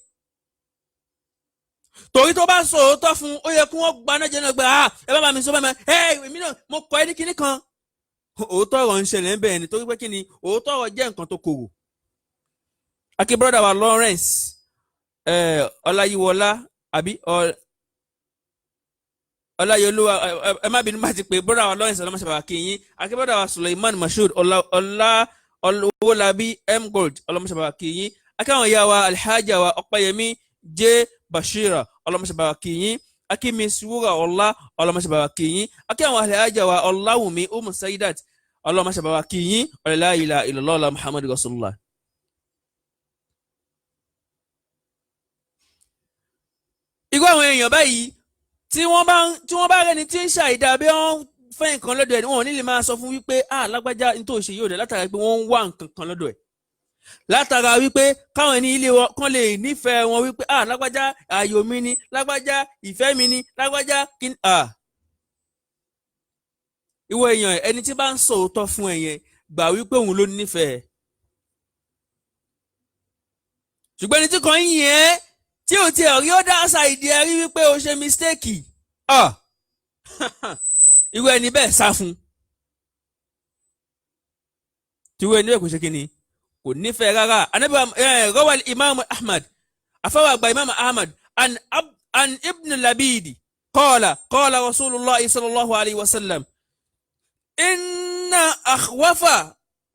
torí tó bá sọ òótọ́ fún ó yẹ kí wọ́n gbaná jẹ́ náà gbé ẹ bá mi sọ bá mi èmi náà mo kọ́ ẹ ní kinní kan òótọ́ ọ̀rọ̀ ń ṣẹlẹ̀ ń bẹ̀rẹ̀ ni torí pé kí ni òótọ́ ọ̀rọ̀ jẹ́ nǹkan tó korò. akí brọ́dà wa Lawrence Ọláyíwọlá àbí Ọláyọlúwa ẹ má bínú má ti pé brọ́dà wa Lawrence ọlọ́mọṣẹ́bà kìyìn akí brọ́dà wa Suleiman Mashood Ọláwọlábí Gold ọlọ́mọṣẹ́bà kìyìn akí àwọn ìyá wa Alhaja wa Ọpẹ́yẹmí J Bashira ọlọmọṣẹba kìyìn akí Miss Wúrà ọlá ọlọmọṣẹba kìyìn akí àwọn Alhaja wa Ọláwùmí Saidat ọlọmọṣẹba kìyìn la ilaha illallah Muhammadu Rasulullah. irú àwọn èèyàn báyìí tí wọ́n bá rẹni tí ń ṣàìdá bí wọ́n fẹ́ nǹkan lọ́dọ̀ ẹ̀ wọn ò ní lè máa sọ fún wípé lágbájá ní tó ṣe yóò dé látara pé wọ́n ń wá nǹkan kan lọ́dọ̀ ẹ̀ látara wípé káwọn ẹni ilé wọn kan lè nífẹ̀ẹ́ wọn wípé lágbájá ààyò mi ni lágbájá ìfẹ́ mi ni lágbájá kí ni ìwọ èèyàn ẹni tí bá ń sọ òótọ́ fún ẹ yẹn gbà wípé òun ló nífẹ̀ẹ́ ṣùgbọ́n ẹni tí kan yìn ẹ́ tí ò tiẹ̀ rí ó dá ṣàìdí ẹ rí wípé o ṣe mistake irú ẹni bẹ́ẹ̀ sá fún tí irú ẹni bẹ́ẹ̀ kò ṣe kí ni kò nífẹ̀ẹ́ rárá anabi rawal imam Ahmad afáwà àgbà imam Ahmad an ibn Labidi qala rasulullah sallallahu alayhi wa sallam inna akhwafa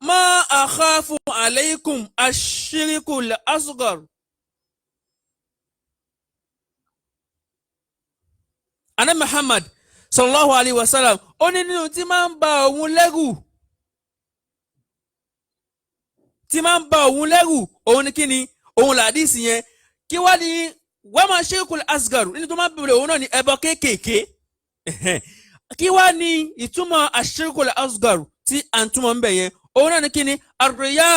ma akhafu alaykum ash-shirku al-asghar anabi Muhammad sallallahu alayhi wa sallam ó ní nínú tí máa ń ba òun lẹ́rù òun ni kí ni òun làdísì yẹn kí wá ní wọ́n máa ṣirkul asghar nínú tó máa bèèrè òun náà ní ẹbọ kéékèèké kí wá ní ìtumọ̀ ashirkul asghar tí à ń túmọ̀ ń bẹ̀ yẹn òun náà ní kí ni ar-riya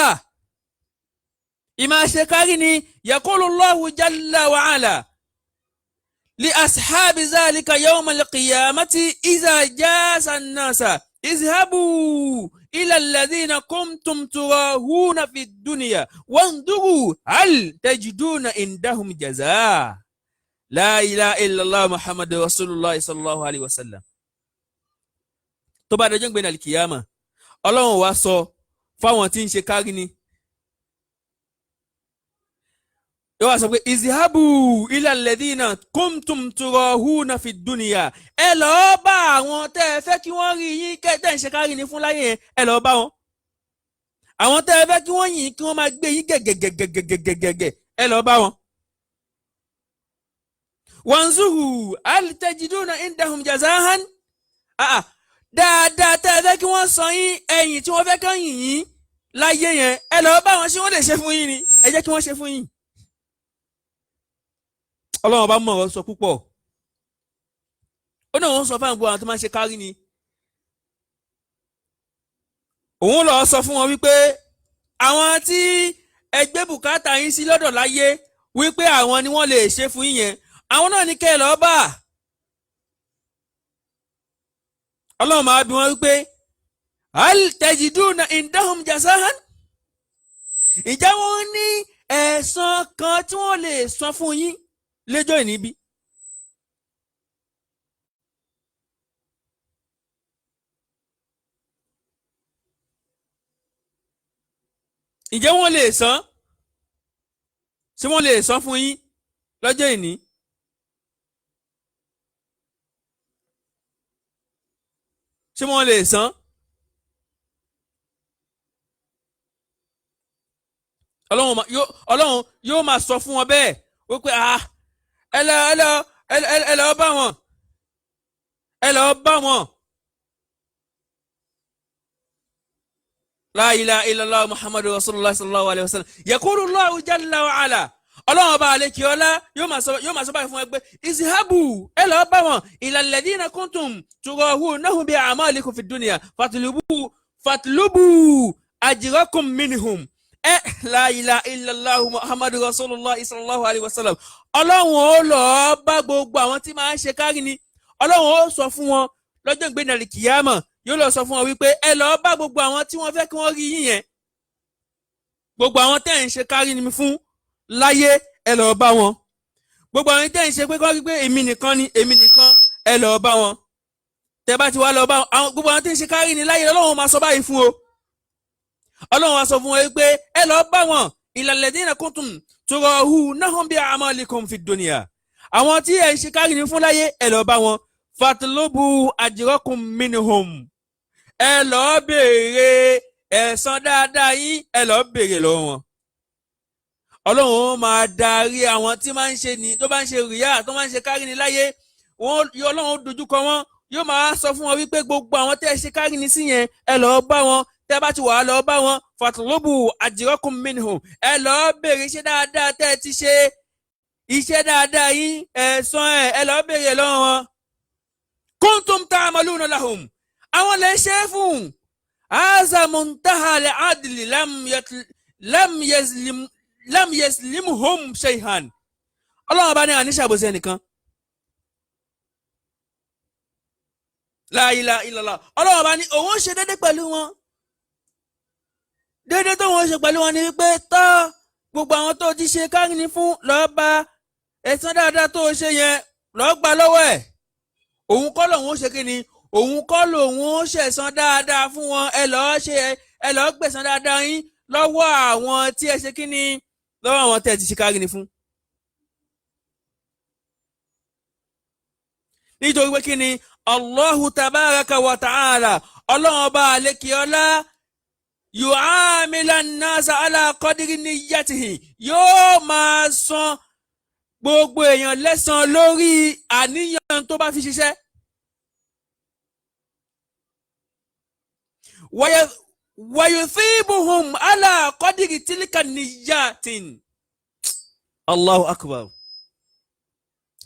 ìmọ̀ àṣekárí ni yaqulu Allahu jalla wa ala li ashabi zalika yawm al-qiyamati iza jasa an-nasa izhabu إلى الذين كنتم تراهون في الدنيا وانظروا هل تجدون عندهم جزاء لا إله إلا الله محمد رسول الله صلى الله عليه وسلم. tó bá dọjọ́ gbẹ̀dẹ̀ alikiyama Ọlọ́run wá sọ fáwọn tí ń ṣe kárí ni yóò wá sọ pé izhabu ila alladhina kuntum turahuna fi dunya ẹ lọ́ọ́ bá àwọn tẹ́ ẹ fẹ́ kí wọ́n rí yín tẹ́ ń ṣe kárí ni fún láyé yẹn ẹ lọ́ọ́ bá wọn àwọn tẹ́ ẹ fẹ́ kí wọ́n yìn kí wọ́n máa gbé yín gẹ̀gẹ̀gẹ̀gẹ̀gẹ̀gẹ̀ ẹ lọ́ọ́ bá wọn. wanzuru hal tajiduna indahum jazahan dáadáa tẹ́ ẹ fẹ́ kí wọ́n san yín ẹ̀yìn tí wọ́n fẹ́ kán yìn yín láyé yẹn ẹ lọ́ọ́ bá wọn ṣé wọ́n lè ṣe fún yín ni ẹ jẹ́ kí wọ́n ṣe fún yín. ọlọ́run bá mọ̀ ọ́ sọ púpọ̀ ó náà wọ́n sọ fún àwọn tó máa ń ṣe kárí ni òun lọ́ọ́ sọ fún wọn wípé àwọn tí ẹgbẹ́ bùkátà yín sí lọ́dọ̀ láyé wípé àwọn ni wọ́n lè ṣe fún yín yẹn àwọn náà ní kẹ́ ẹ lọ́ọ́ bá ọlọ́run máa bí wọn wípé hal tajiduna indahum jazahan ìjà wọn ní ẹ̀san kan tí wọ́n lè san fún yín lẹ́jọ́ ìníbí. ǹjẹ́ wọ́n lè san ṣé wọ́n lè san fún yín lọ́jọ́ ìní. ṣé wọ́n lè san. ọlọ́run yóò máa sọ fún wọn bẹ́ẹ̀ wípé ẹ lọ bá wọn ẹ lọ bá wọn. La ilaha illallah muhammadu rasulullah sallallahu alayhi wa sallam yakuru Allahu jalla wa ala ọlọ́run ọba àlekì ọlá yóò máa sọ báyìí fún ẹ pé izhabu ẹ lọ bá wọn ila alladhina kuntum turahunahum bi a'malikum fi dunya fatlubu ajrakum minhum la ilaha illallah muhammadu rasulullah sallallahu alayhi wa sallam ọlọ́run ó lọ bá gbogbo àwọn tí máa ń ṣe kárí ni ọlọ́run ó sọ fún wọn lọ́jọ́ ìgbéǹde kìyàmọ̀ yóò lọ sọ fún wọn wípé ẹ lọ bá gbogbo àwọn tí wọ́n fẹ́ kí wọ́n rí yín yẹn gbogbo àwọn tẹ́ ń ṣe kárí ni fún láyé ẹ lọ bá wọn gbogbo àwọn tẹ́ ń ṣe pé kọ́ rí pé èmi nìkan ẹ lọ bá wọn tẹ́ bá ti wá lọ bá wọn gbogbo àwọn tẹ́ ń ṣe kárí ni láyé ọlọ́run máa sọ báyìí fún o ọlọ́run máa sọ fún wọn wípé ẹ lọ bá wọn ilal ladina kuntum turahunahum bi a'malikum fid dunya àwọn tí ẹ ń ṣe kárí ni fún láyé ẹ lọ bá wọn fatlubu ajrakum minhum ẹ lọ́ọ́ béèrè ẹ̀san dáadáa yín ẹ lọ́ọ́ béèrè lọ́wọ́ wọn. ọlọ́run máa darí àwọn tí máa ń ṣe ní tó bá ń ṣe rìyà tó máa ń ṣe kárí ni láyé ọlọ́run dojúkọ wọn yóò máa sọ fún wọn wípé gbogbo àwọn tẹ́ ẹ ṣe kárí ni sí yẹn ẹ lọ́ọ́ bá wọn tẹ́ bá ti wà á lọ́ọ́ bá wọn fatlubu ajrakum minhum ẹ lọ́ọ́ béèrè iṣẹ́ dáadáa tẹ́ ẹ ti ṣe iṣẹ́ dáadáa yín ẹ̀san ẹ lọ́ọ́ béèrè lọ́wọ́ wọn. kuntum ta'maluna lahum àwọn lè ṣe é fún aza muntaha le adli lam yaslimhum shay'an ọlọ́run bá ní àníṣàbòsí ẹnìkan la ilaha illallah ọlọ́run bá ní òun ṣe déédéé pẹ̀lú wọn déédéé tó wọ́n ṣe pẹ̀lú wọn ni wípé tọ́ gbogbo àwọn tó ti ṣe kárí ni fún lọ́ọ́ bá ẹ̀san dáadáa tó ṣe yẹn lọ́ọ́ gbà lọ́wọ́ ẹ̀ òun kọ́ lòun ó ṣe kí ni òun kọ́ lòun ó ṣẹ̀san dáadáa fún wọn ẹ lọ́ọ́ gbẹ̀san dáadáa yín lọ́wọ́ àwọn tí ẹ ṣe kí ni lọ́wọ́ àwọn tẹ́ ẹ ti ṣe kárí ni fún. nítorí pé kí ni Allahu tabaraka wa ta'ala ọlọ́run ọba àlékiọlá yu'amila an-nasa ala qadri niyyatihi yóò máa san gbogbo èèyàn lẹ́san lórí àníyàn tó bá fi ṣiṣẹ́. ويثيبهم على قدر تلك النيات الله أكبر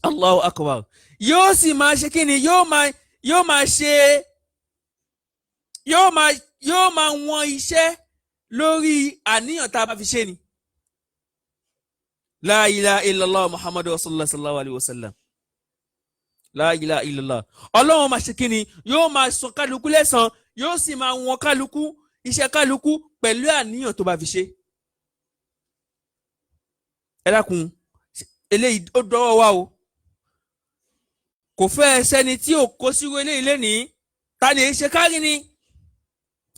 الله أكبر yóò sì máa ṣe kí ni yóò máa wọn iṣẹ́ lórí àníyàn tá a bá fi ṣe ni. la ilaha illallah muhammadu rasulullah sallallahu alayhi wa sallam la ilaha illallah ọlọ́run máa ṣe kí ni yóò máa san kálukú lẹ́san yóò sì máa wọn kálukú iṣẹ́ kálukú pẹ̀lú àníyàn tó bá fi ṣe. ẹ dákun eléyìí ó dọ́wọ́ wa o kò fẹ́ sẹ́ni tí ò kó sírú eléyìí lénìí ta ni ṣe kárí ni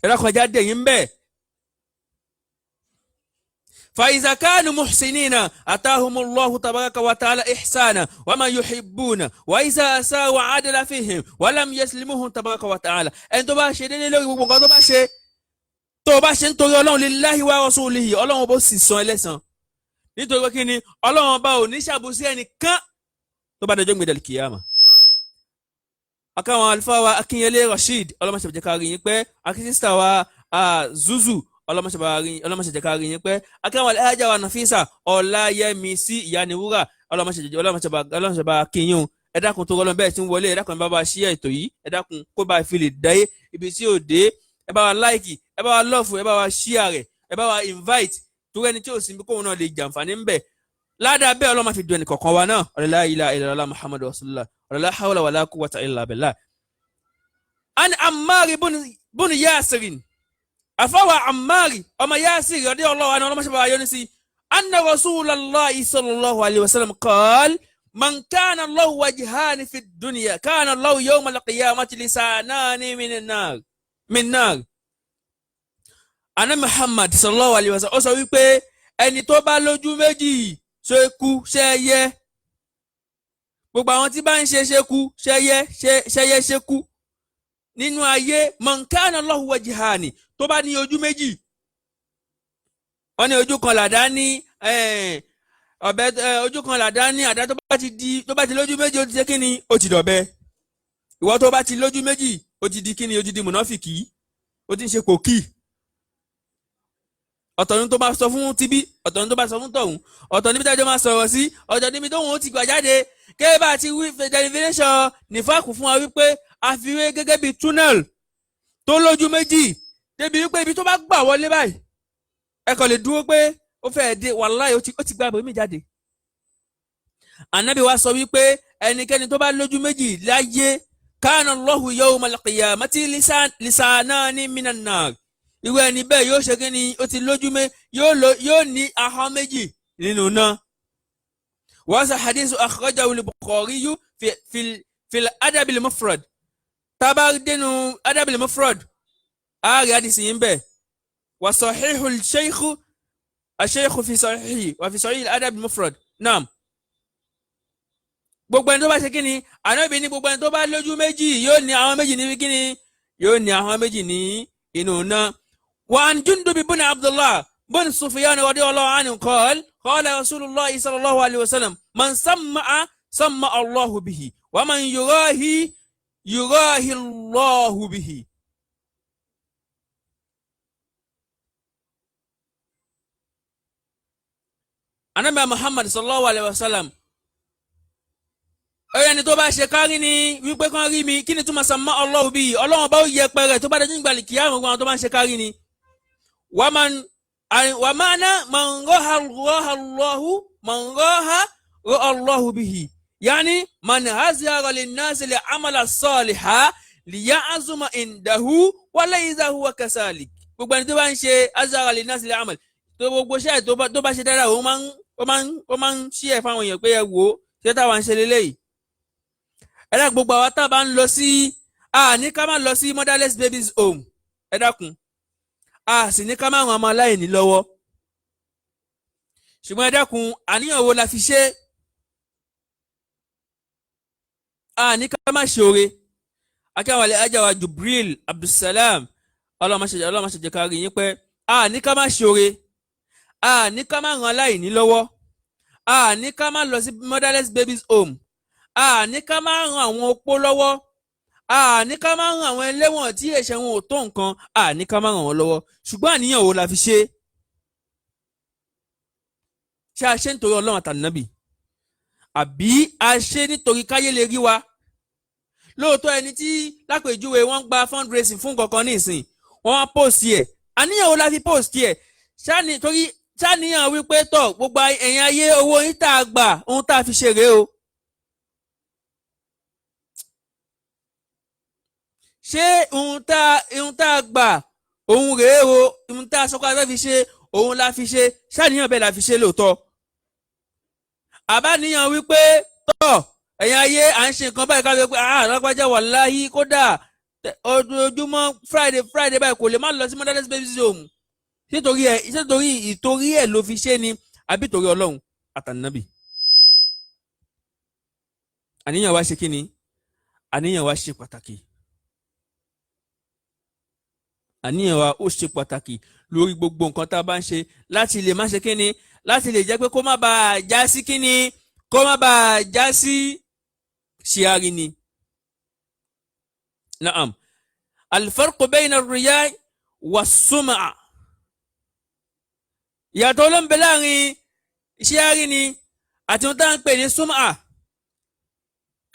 ẹ dákun ẹja dẹ̀yìn bẹ́ẹ̀. فإذا كانوا محسنين أتاهم الله تبارك وتعالى إحسانا وما يحبون وإذا أساءوا عدل فيهم ولم يسلمهم تبارك وتعالى ẹni tó bá ṣe déédéé lórí gbogbo nǹkan tó bá ṣe nítorí ọlọ́run lillahi wa rasulihi ọlọ́run bó sì san ẹlẹ́san nítorí pé kí ni ọlọ́run bá ò ní ṣàbòsí ẹnìkan tó bá dọjọ́ gbẹ̀dẹ̀ kìyàmà. akáwọn àlùfáà wa Akínyẹlé Rasheed ọlọ́mọṣẹ́ jẹ́ ká rí yín pẹ́ akínsísítà wa Zuzu ọlọ́mọṣẹ́ jẹ́ ká rí yín pẹ́ akáwọn alhaja wa Nafisa Ọláyẹmísí Ìyániwúrà ọlọ́mọṣẹ́ bá kíyún ẹ dákun tó rọlọ́n bẹ́ẹ̀ tí ń wọlé ẹ dákun ẹ bá wa ṣí ètò yìí ẹ dákun kó bá fi lè dáyé ibi tí ò dé ẹ bá wa láìkì ẹ bá wa lọ́ọ̀fù ẹ bá wa ṣíà rẹ̀ ẹ bá wa invite torí ẹni tí ò sí kóun náà lè jàǹfààní ń bẹ̀ ládàá bẹ́ẹ̀ ọlọ́mọ fi dùn ẹnì kọ̀ọ̀kan wa náà la ilaha illallah Muhammadu rasulullah la hawla wala quwwata illa billah. An Ammari bun Yasirin afawa Ammari ọmọ Yasir radiyallahu anhu ọlọ́mọ ṣe bá wa yọ́nú sí anna rasulallahi sallallahu alayhi wa sallam qala man kana lahu wajhani fi dunya kana lahu yawma al-qiyamati lisanani min nar. Ana Muhammad sallallahu alayhi wa sallam ó sọ wípé ẹni tó bá lójú méjì ṣe kú ṣe yẹ gbogbo àwọn tí bá ń ṣe kú ṣe yẹ ṣe kú nínú ayé man kana lahu wajhani tó bá ní ojú méjì wọ́n ní ojú kan làdá ní ọ̀bẹ ojú kan làdá ní àdá tó bá ti lójú méjì ó ti ṣe kíni ó ti dọ̀bẹ ìwọ tó bá ti lójú méjì ó ti di kíni ó ti di mùnáfìkì ó ti ń ṣe kòkì ọ̀tọ̀ ní tó bá sọ fún tibí ọ̀tọ̀ ní tó bá sọ fún tọ̀hún ọ̀tọ̀ níbi tájọ́ máa sọ̀rọ̀ sí ọ̀tọ̀ níbi tóhun ó ti gbà jáde kébà ti wí definition nífàkù fún wa wípé àfiwé gẹ́gẹ́ bíi tunnel tó lójú méjì débi wípé ibi tó bá gbà wọlé báyìí ẹ kàn lè dúró pé ó fẹ́ dé wàláhì ó ti gba àbòmí jáde. Ànábì wa sọ wípé ẹnikẹ́ni tó bá lójú méjì láyé kana Allahu yawmal qiyamati lisanani minan nar ìwé ẹni bẹ́ẹ̀ yóò ṣe kíni ó ti lójú yóò ní ahọ́n méjì nínú náà. Wa sa hadithu akhrajahu al-Bukhari fil adab al-mufrad tábà dénú adab al-mufrad ààrẹ àdìsí yín bẹ́ẹ̀ wa sahihu al-shaykh fi sahihi wa fi sahih al-adab al-mufrad naam. Gbogbo ẹni tó bá ṣe kíni Ànábì ní gbogbo ẹni tó bá lójú méjì yóò ní ahọ́n méjì ní kíni yóò ní ahọ́n méjì ní inú náà. وعن جندب بن عبد الله بن سفيان رضي الله عنه قال رسول الله صلى الله عليه وسلم من سمع الله به ومن يراهي الله به. Ànábì Muhammad sallallahu alaihi wasallam ẹni tó bá ṣe kárí ni wípé kán rí mi kí ni túmọ̀ sàmà Allahu bihi Ọlọ́run bá ó yẹ pẹrẹ tó bá dé nígbà lè kíyàmù gbọ́n tó bá ń ṣe kárí ni. ومعنى من راها الله به يعني من هزر للناس لعمل الصالح ليعظم عنده وليس هو كذلك. gbogbo ẹni tó bá ń ṣe azara linnas li amal tó gbogbo ṣe tó bá ṣe dára ó máa ń ṣí ẹ̀ fáwọn èèyàn pé ẹ wò ó ṣé táwa ń ṣe lélẹ́yìí. ẹ dákun gbogbo àwa tá a bá ń lọ sí ní ká má lọ sí motherless babies home ẹ dákun sì ní ká má ràn ọmọ aláìní lọ́wọ́ ṣùgbọ́n ẹ dákun àníyàn wo la fi ṣe ní ká má ṣoore akẹ́wàlẹ̀ ajáwa Jubril Abdulsalam ọlọ́mọṣẹ́jẹ́ ká rí yín pẹ́ ní ká má ṣoore ní ká má ràn aláìní lọ́wọ́ ní ká má lọ sí motherless babies home ní ká má ràn àwọn opó lọ́wọ́ ní ká má ràn àwọn ẹlẹ́wọ̀n tí ẹ̀ṣẹ̀ wọn ò tó nǹkan ní ká má ràn wọ́n lọ́wọ́ ṣùgbọ́n àníyàn wo la fi ṣe a ṣe nítorí Ọlọ́run àtànábì àbí a ṣe nítorí káyé lè rí wa. Lóòótọ́ ẹni tí lápèjúwe wọ́n gba fundraising fún kankan ní ìsìn wọ́n wá post ẹ̀ àníyàn wo la fi post ẹ̀ ṣàníyàn wípé tọ̀ gbogbo ẹ̀yin ayé owó yín tá a gbà ohun tá a fi ṣe rèé o. ṣé ohun tá a gbà ohun rèé o ohun tá a sọ pé a fẹ́ fi ṣe ohun la fi ṣe ṣàníyàn bẹ́ẹ̀ la fi ṣe lóòótọ́. àbáníyàn wípé tọ́ ẹ̀yin ayé à ń ṣe nǹkan báyìí ká ló pé lágbájá wàláhí kódà ojoojúmọ́ friday báyìí kò lè má lọ sí motherless babies home ìtorí ẹ̀ ló fi ṣe ni àbí torí Ọlọ́run àtànábì. àníyàn wa ṣe kí ni àníyàn wa ṣe pàtàkì. àníyàn wa ó ṣe pàtàkì lórí gbogbo nǹkan tá a bá ń ṣe láti lè má ṣe kíni láti lè jẹ́ pé kó má bàa já sí kíni kó má bàa já sí ṣíárì ni. na'am al-farqu bayna ar-riya was-sum'a ìyàtọ̀ ló ń bẹ láàrin iṣẹ́ àrí ni àti ohun tá à ń pè ní sum'a.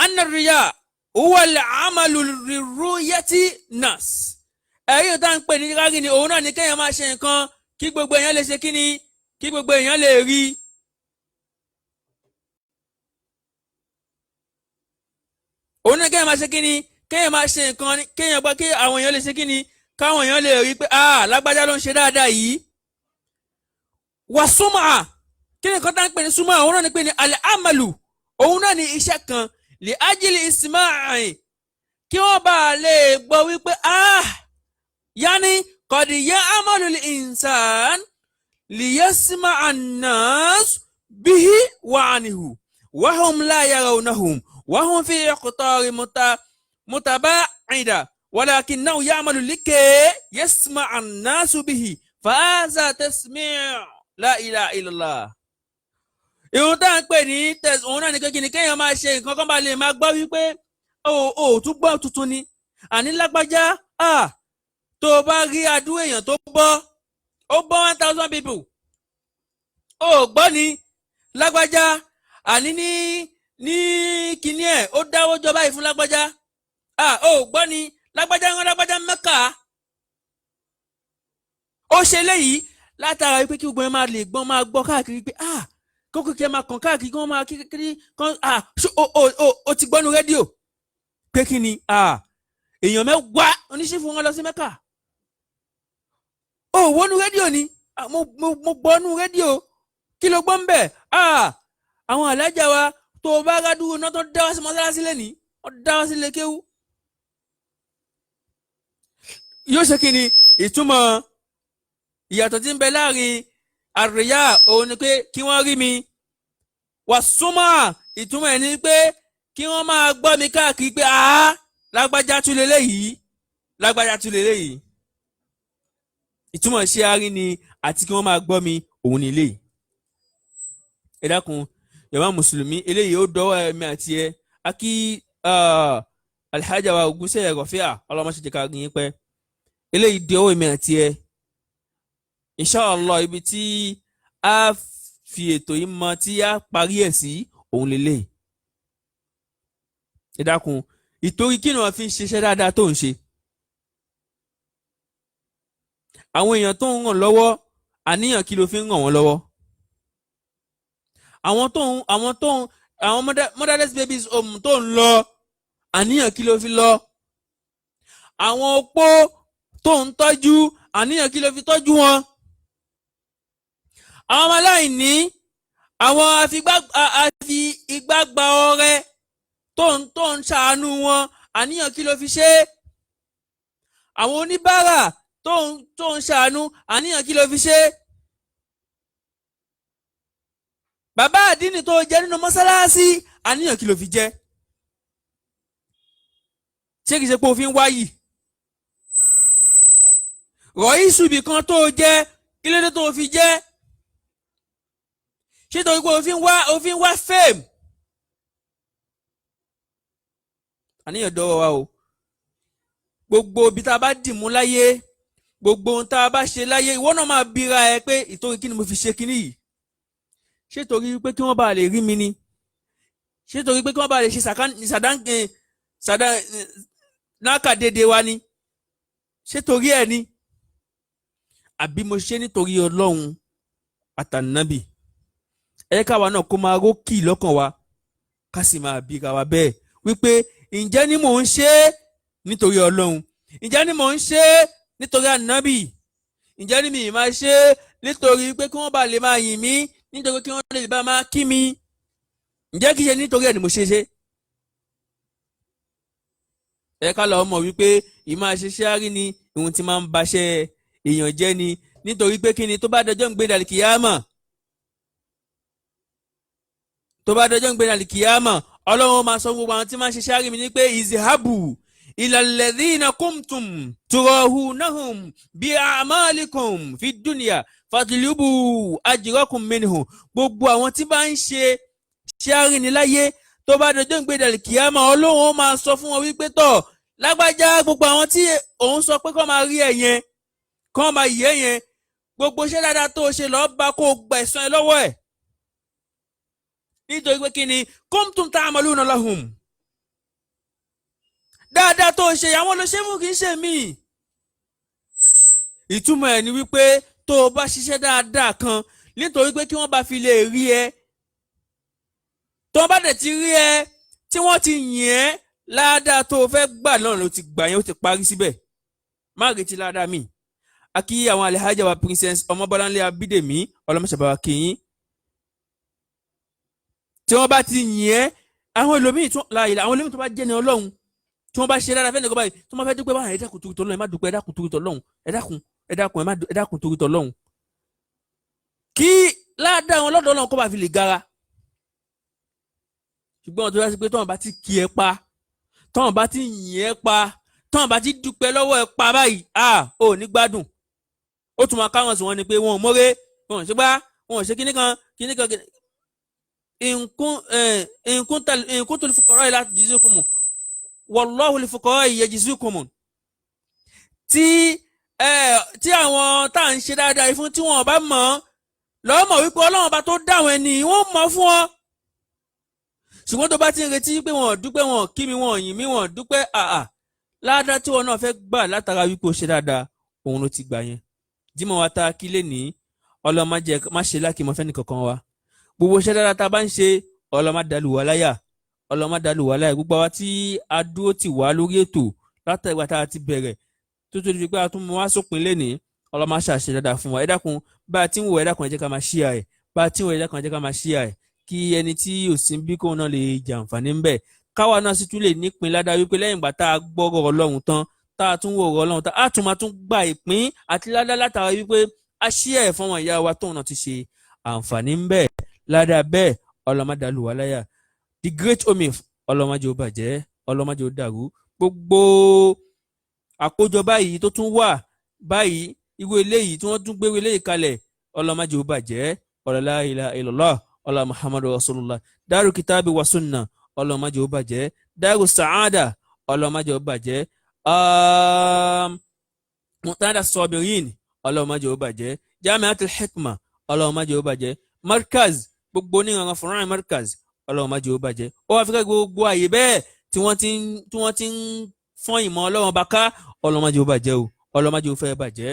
anna ar-riya huwa al-amalu li-ru'yati nas ẹ̀rí ohun tá à ń pè ní rárí ni òun náà ní kéèyàn máa ṣe nǹkan kí gbogbo èèyàn lè ṣe kí ni kí gbogbo èèyàn lè rí. òun náà kéèyàn máa ṣe kí ni kéèyàn máa ṣe nǹkan kéèyàn gbọ́ kí àwọn èèyàn lè ṣe kí ni káwọn èèyàn lè rí pé lágbájá ló ń ṣe dáadáa yìí. wà súnmọ́ kí ni nǹkan tá ń pè ní súnmọ́ òun náà ní pè ní alẹ́ amalu òun náà ní iṣẹ́ kan lè ájílì ìsìmáàrin kí wọ́n bá lè gbọ́ wípé yanni kọ̀dìyà amalu ìnsàn lè yẹ símà ànàs bíhí wà ánìhù wàhùn láyà ràùnàhùn wàhùn fi ẹ̀kọ́tọ̀ọ̀rì متباعدة ولكنه يعمل لكي يسمع الناس به فهذا تسميع لا إله إلا الله. ìhun tá à ń pè ní òun náà ní kékeré kéèyàn máa ṣe nǹkan kan bá lè máa gbọ́ wípé tún gbọ́ tuntun ni àní lágbájá tó o bá rí adúrú èèyàn tó bọ́ 1000 people gbọ́ ni lágbájá àní ní kíní ẹ̀ ó dáwọ́ jọ báyìí fún lágbájá gbọ́ ni lágbájá rán lágbájá Mẹ́kà ó ṣe léyìí látara wípé kí gbogbo ẹ máa lè gbọ́n máa gbọ́ káàkiri pé kókò kí ẹ máa kàn káàkiri kí wọ́n máa kíkiri kan ó ti gbọ́nu rédíò pé kí ni èèyàn mẹ́wàá oníṣẹ́fún wọn lọ sí Mẹ́kà wọnú rédíò ni mo gbọ́nu rédíò kí ló gbọ́ ń bẹ̀ àwọn alájà wa tó o bá rádúró náà tó dá wá sí mọ́sálásí lẹ́ni ó dá wá sí lékéwú yóò ṣe kí ni ìtumọ̀ ìyàtọ̀ tí ń bẹ láàrin àríyá òun ni pé kí wọ́n rí mi wà súnmọ́ ìtumọ̀ ẹ̀ ni pé kí wọ́n máa gbọ́ mi káàkiri pé lágbájá tún leléyìí lágbájá tún leléyìí ìtumọ̀ ṣé a rí ni àti kí wọ́n máa gbọ́ mi òun ni eléyìí. ẹ dákun yàrá mùsùlùmí eléyìí ó dọ́wọ́ ẹ̀mí àti ẹ akí alhaja wa Ògúnṣẹ́ Rọ̀fíà ọlọ́mọṣẹ́ ká yín pẹ́ eléyìí dọ́wọ́ ẹ̀mí àti ẹ inshallah ibi tí a fi ètò yìí mọ tí a parí ẹ̀ sí òun lélẹ̀. ẹ dákun ìtorí kí ni wọ́n fi ń ṣiṣẹ́ dáadáa tó ń ṣe. àwọn èèyàn tó ń ràn lọ́wọ́ àníyàn kí ló fi ń ràn wọ́n lọ́wọ́. àwọn motherless babies home tó ń lọ àníyàn kí ló fi lọ. àwọn opó tó ń tọ́jú àníyàn kí ló fi tọ́jú wọn. àwọn ọmọ aláìní àwọn àfi igbá gba ọrẹ tó ń ṣàánú wọn àníyàn kí ló fi ṣe. àwọn oníbàárà tó ń ṣàánú àníyàn kí ló fi ṣe. bàbá àdínì tó jẹ nínú mọ́sálásí àníyàn kí ló fi jẹ. ṣé kìí ṣe pé òfin wáyì. rọ̀ísù ibì kan tó jẹ kí ló dé tó fi jẹ. ṣé torí pé òfin wá fame. àníyàn dọ́wọ́ wa o. gbogbo ibi tá a bá dì mú láyé gbogbo ohun tá a bá ṣe láyé ìwọ náà máa bira ẹ pé ìtorí kí ni mo fi ṣe kíní yìí. ṣé torí pé kí wọ́n bá lè rí mi ni. ṣé torí pé kí wọ́n bá lè ṣe nákàdédé wa ni. ṣé torí ẹ ni. àbí mo ṣe nítorí Ọlọ́run àtànábì. ẹ káwa náà kó máa rókì lọ́kàn wa ká sì máa bira wa bẹ́ẹ̀ wípé ǹjẹ́ ni mò ń ṣe é nítorí Ọlọ́run, ǹjẹ́ ni mò ń ṣe é nítorí ànábì, ǹjẹ́ ni mi máa ṣe é nítorí pé kí wọ́n bá lè máa yìn mí, nítorí kí wọ́n lè bá máa kí mi, ǹjẹ́ kí ṣe nítorí ẹ̀ ni mo ṣe ṣe. ẹ ká lọ mọ̀ wípé ìmáa ṣe ṣáárí ni ìhun tí máa ń baṣẹ́ èèyàn jẹ́ ni, nítorí pé kí ni tó bá dọjọ́ ń gbé dàlìkìyámà, tó bá dọjọ́ ń gbé dàlìkìyámà Ọlọ́run máa sọ gbogbo àwọn tí máa ń ṣe ṣáárí mi ní pé izhabu ila alladhina kuntum turahunahum bi a'malikum fi dunya fatlubu ajrakum minhu. gbogbo àwọn tí bá ń ṣe ṣáárí ni láyé tó bá dọjọ́ ń gbé dàlìkìyámà Ọlọ́run máa sọ fún wọn wípé tọ̀ lágbájá gbogbo àwọn tí òun sọ pé kó máa rí ẹ yẹn kó máa yẹ yẹn gbogbo iṣẹ́ dáadáa tó ṣe lọ́ọ́ bá kó gba ẹ̀san ẹ lọ́wọ́ ẹ̀ nítorí pé kí ni kuntum ta'maluna lahum dáadáa tó ṣe àwọn olóṣè fún kì í ṣe mí. ìtumọ̀ ẹ̀ ni wípé tó o bá ṣiṣẹ́ dáadáa kan nítorí pé kí wọ́n bá fi lè rí ẹ tó o bá dẹ̀ ti rí ẹ tí wọ́n ti yìn ẹ́ ládàá tó o fẹ́ gbà náà ló ti gbà yẹn ó ti parí síbẹ̀ má retí ládàá mi. a kí àwọn Alhaja wa Princess Ọmọbọ́láńlé Abídèmí ọlọ́mọṣàbáwá kìyìn tí wọ́n bá ti yìn ẹ́ àwọn ẹlòmíì tó bá jẹ́ ní Ọlọ́run tí wọ́n bá ṣe dáadáa fẹ́ẹ́ nìkan báyìí tí wọ́n bá fẹ́ dúpẹ́ báyìí ẹ dákun torí t'Ọlọ́run ẹ má dúpẹ́ ẹ dákun torí t'Ọlọ́run ẹ dákun torí t'Ọlọ́run kí ládàá wọn lọ́dọ̀ Ọlọ́run kó bá fi lè gara. ṣùgbọ́n tó yá sí pé tọ́wọ́n bá ti kí ẹ pa tọ́wọ́n bá ti yìn ẹ pa tọ́wọ́n bá ti dúpẹ́ lọ́wọ́ ẹ pa báyìí ò ní gbádùn. ó tún máa káwọn sí wọn ni pé wọn ò mọ́rẹ́ wọn ò ṣe gbá wọn ò ṣe kíní kan in kuntum fuqara la tujzikum wallahu li fuqara yajzikum. tí àwọn tá à ń ṣe dáadáa fún tí wọn ò bá mọ̀ lọ́wọ́ mọ̀ wípé Ọlọ́run bá tó dáwọn ẹni wọ́n mọ̀ fún ọ. ṣùgbọ́n tó bá ti ń retí pé wọn ò dúpẹ́ wọn ò kí mi wọn ò yìn mí wọn ò dúpẹ́ ládàá tí wọn náà fẹ́ gbà látara wípé ó ṣe dáadáa òun ló ti gbà yẹn. Jímọ̀ wa tá a kí lé ní Ọlọ́run má ṣe lákìmọ̀ fẹ́ni kankan wa. gbogbo iṣẹ́ dáadáa tá a bá ń ṣe Ọlọ́run má dàlù wá láyà Ọlọ́run má dàlù wá láyà. gbogbo àwa tí a dúró tì wá lórí ètò látàrí ìgbà tá a ti bẹ̀rẹ̀ tó tó di pé a tún mú wá sópin lé ní Ọlọ́run má ṣàṣe dáadáa fún wa. ẹ dákun bá a ti ń wò ẹ dákun ẹ jẹ́ ká máa ṣíà ẹ̀ bá a ti ń wò ẹ dákun ẹ jẹ́ ká máa ṣíà ẹ̀ kí ẹni tí yóò sin bí kóun náà lè jàǹfààní ń bẹ̀ káwa náà sì tún lè nípìn ládàá wípé lẹ́yìn ìgbà tá a gbọ́rọ̀ Ọlọ́run tán tá a tún wò ọ̀rọ̀ Ọlọ́run tán a tún máa tún gba ìpín àti ládàá látara wípé a ṣíà ẹ̀ fún àwọn ìyá wa tóun náà ti ṣe àǹfààní ń bẹ̀ ládàá bẹ́ẹ̀ Ọlọ́run má dàlù wá láyà. The Great Omif Ọlọ́run má jẹ́ ó bàjẹ́ Ọlọ́run má jẹ́ ó dàrú. gbogbo àkójọ báyìí tó tún wà báyìí irú eléyìí tí wọ́n tún gbé eléyìí kalẹ̀ Ọlọ́run má jẹ́ ó bàjẹ́ la ilaha illallah Ọlọ́run Muhammadu Rasulullah. Daru Kitabi wa Sunna Ọlọ́run má jẹ́ ó bàjẹ́. Daru Sa'ada Ọlọ́run má jẹ́ ó bàjẹ́. Muntada Sabirin Ọlọ́run má jẹ́ ó bàjẹ́. Jami'atul Hikma Ọlọ́run má jẹ́ ó bàjẹ́. Markaz gbogbo oníranran fúnra Markaz Ọlọ́run má jẹ́ ó bàjẹ́. ó wá fi ká gbogbo àyè bẹ́ẹ̀ tí wọ́n ti ń fọ́n ìmọ̀ Ọlọ́run bá ká Ọlọ́run má jẹ́ ó bàjẹ́ o Ọlọ́run má jẹ́ ó fẹ́ bàjẹ́.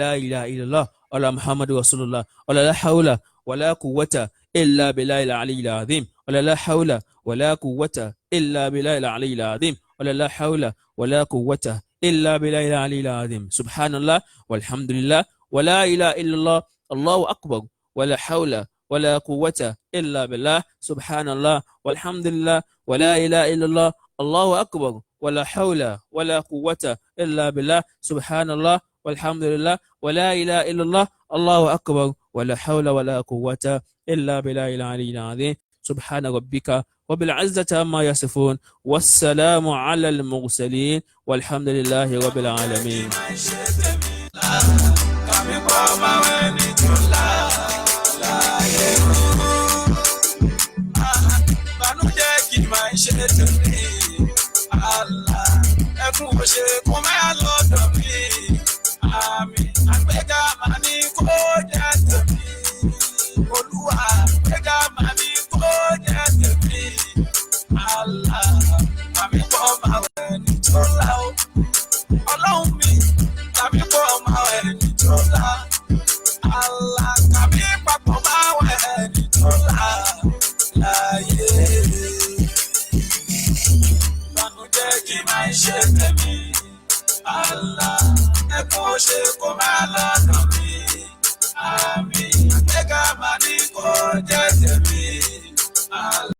La ilaha illallah Ọlọ́run Muhammadu Rasulullah. La hawla wala quwwata إلا بالله العلي العظيم ولا لا حول ولا قوة إلا بالله العلي العظيم ولا لا حول ولا قوة إلا بالله العلي العظيم. سبحان الله والحمد لله ولا إله إلا الله الله أكبر ولا حول ولا قوة إلا بالله. سبحان الله والحمد لله ولا إله إلا الله الله أكبر ولا حول ولا قوة إلا بالله. سبحان الله والحمد لله ولا إله إلا الله الله أكبر ولا حول ولا قوة إلا بالله العلي العظيم. سبحان ربك وبالعزة عما يصفون والسلام على المرسلين والحمد لله رب العالمين. Olúwa ẹ̀ka màmí kó jẹ́ tèmi. Allah màmí kọ́ máa wẹ̀ ní tó la o. Ọlọ́run mi màmí kọ́ máa wẹ̀ ní tó la. Allah màmí papọ̀ máa wẹ̀ ní tó la. Láyé ìbànújẹ́ kí máa ṣe tèmi. Allah ẹ̀kún ṣe kó máa lọ́dọ̀ mi.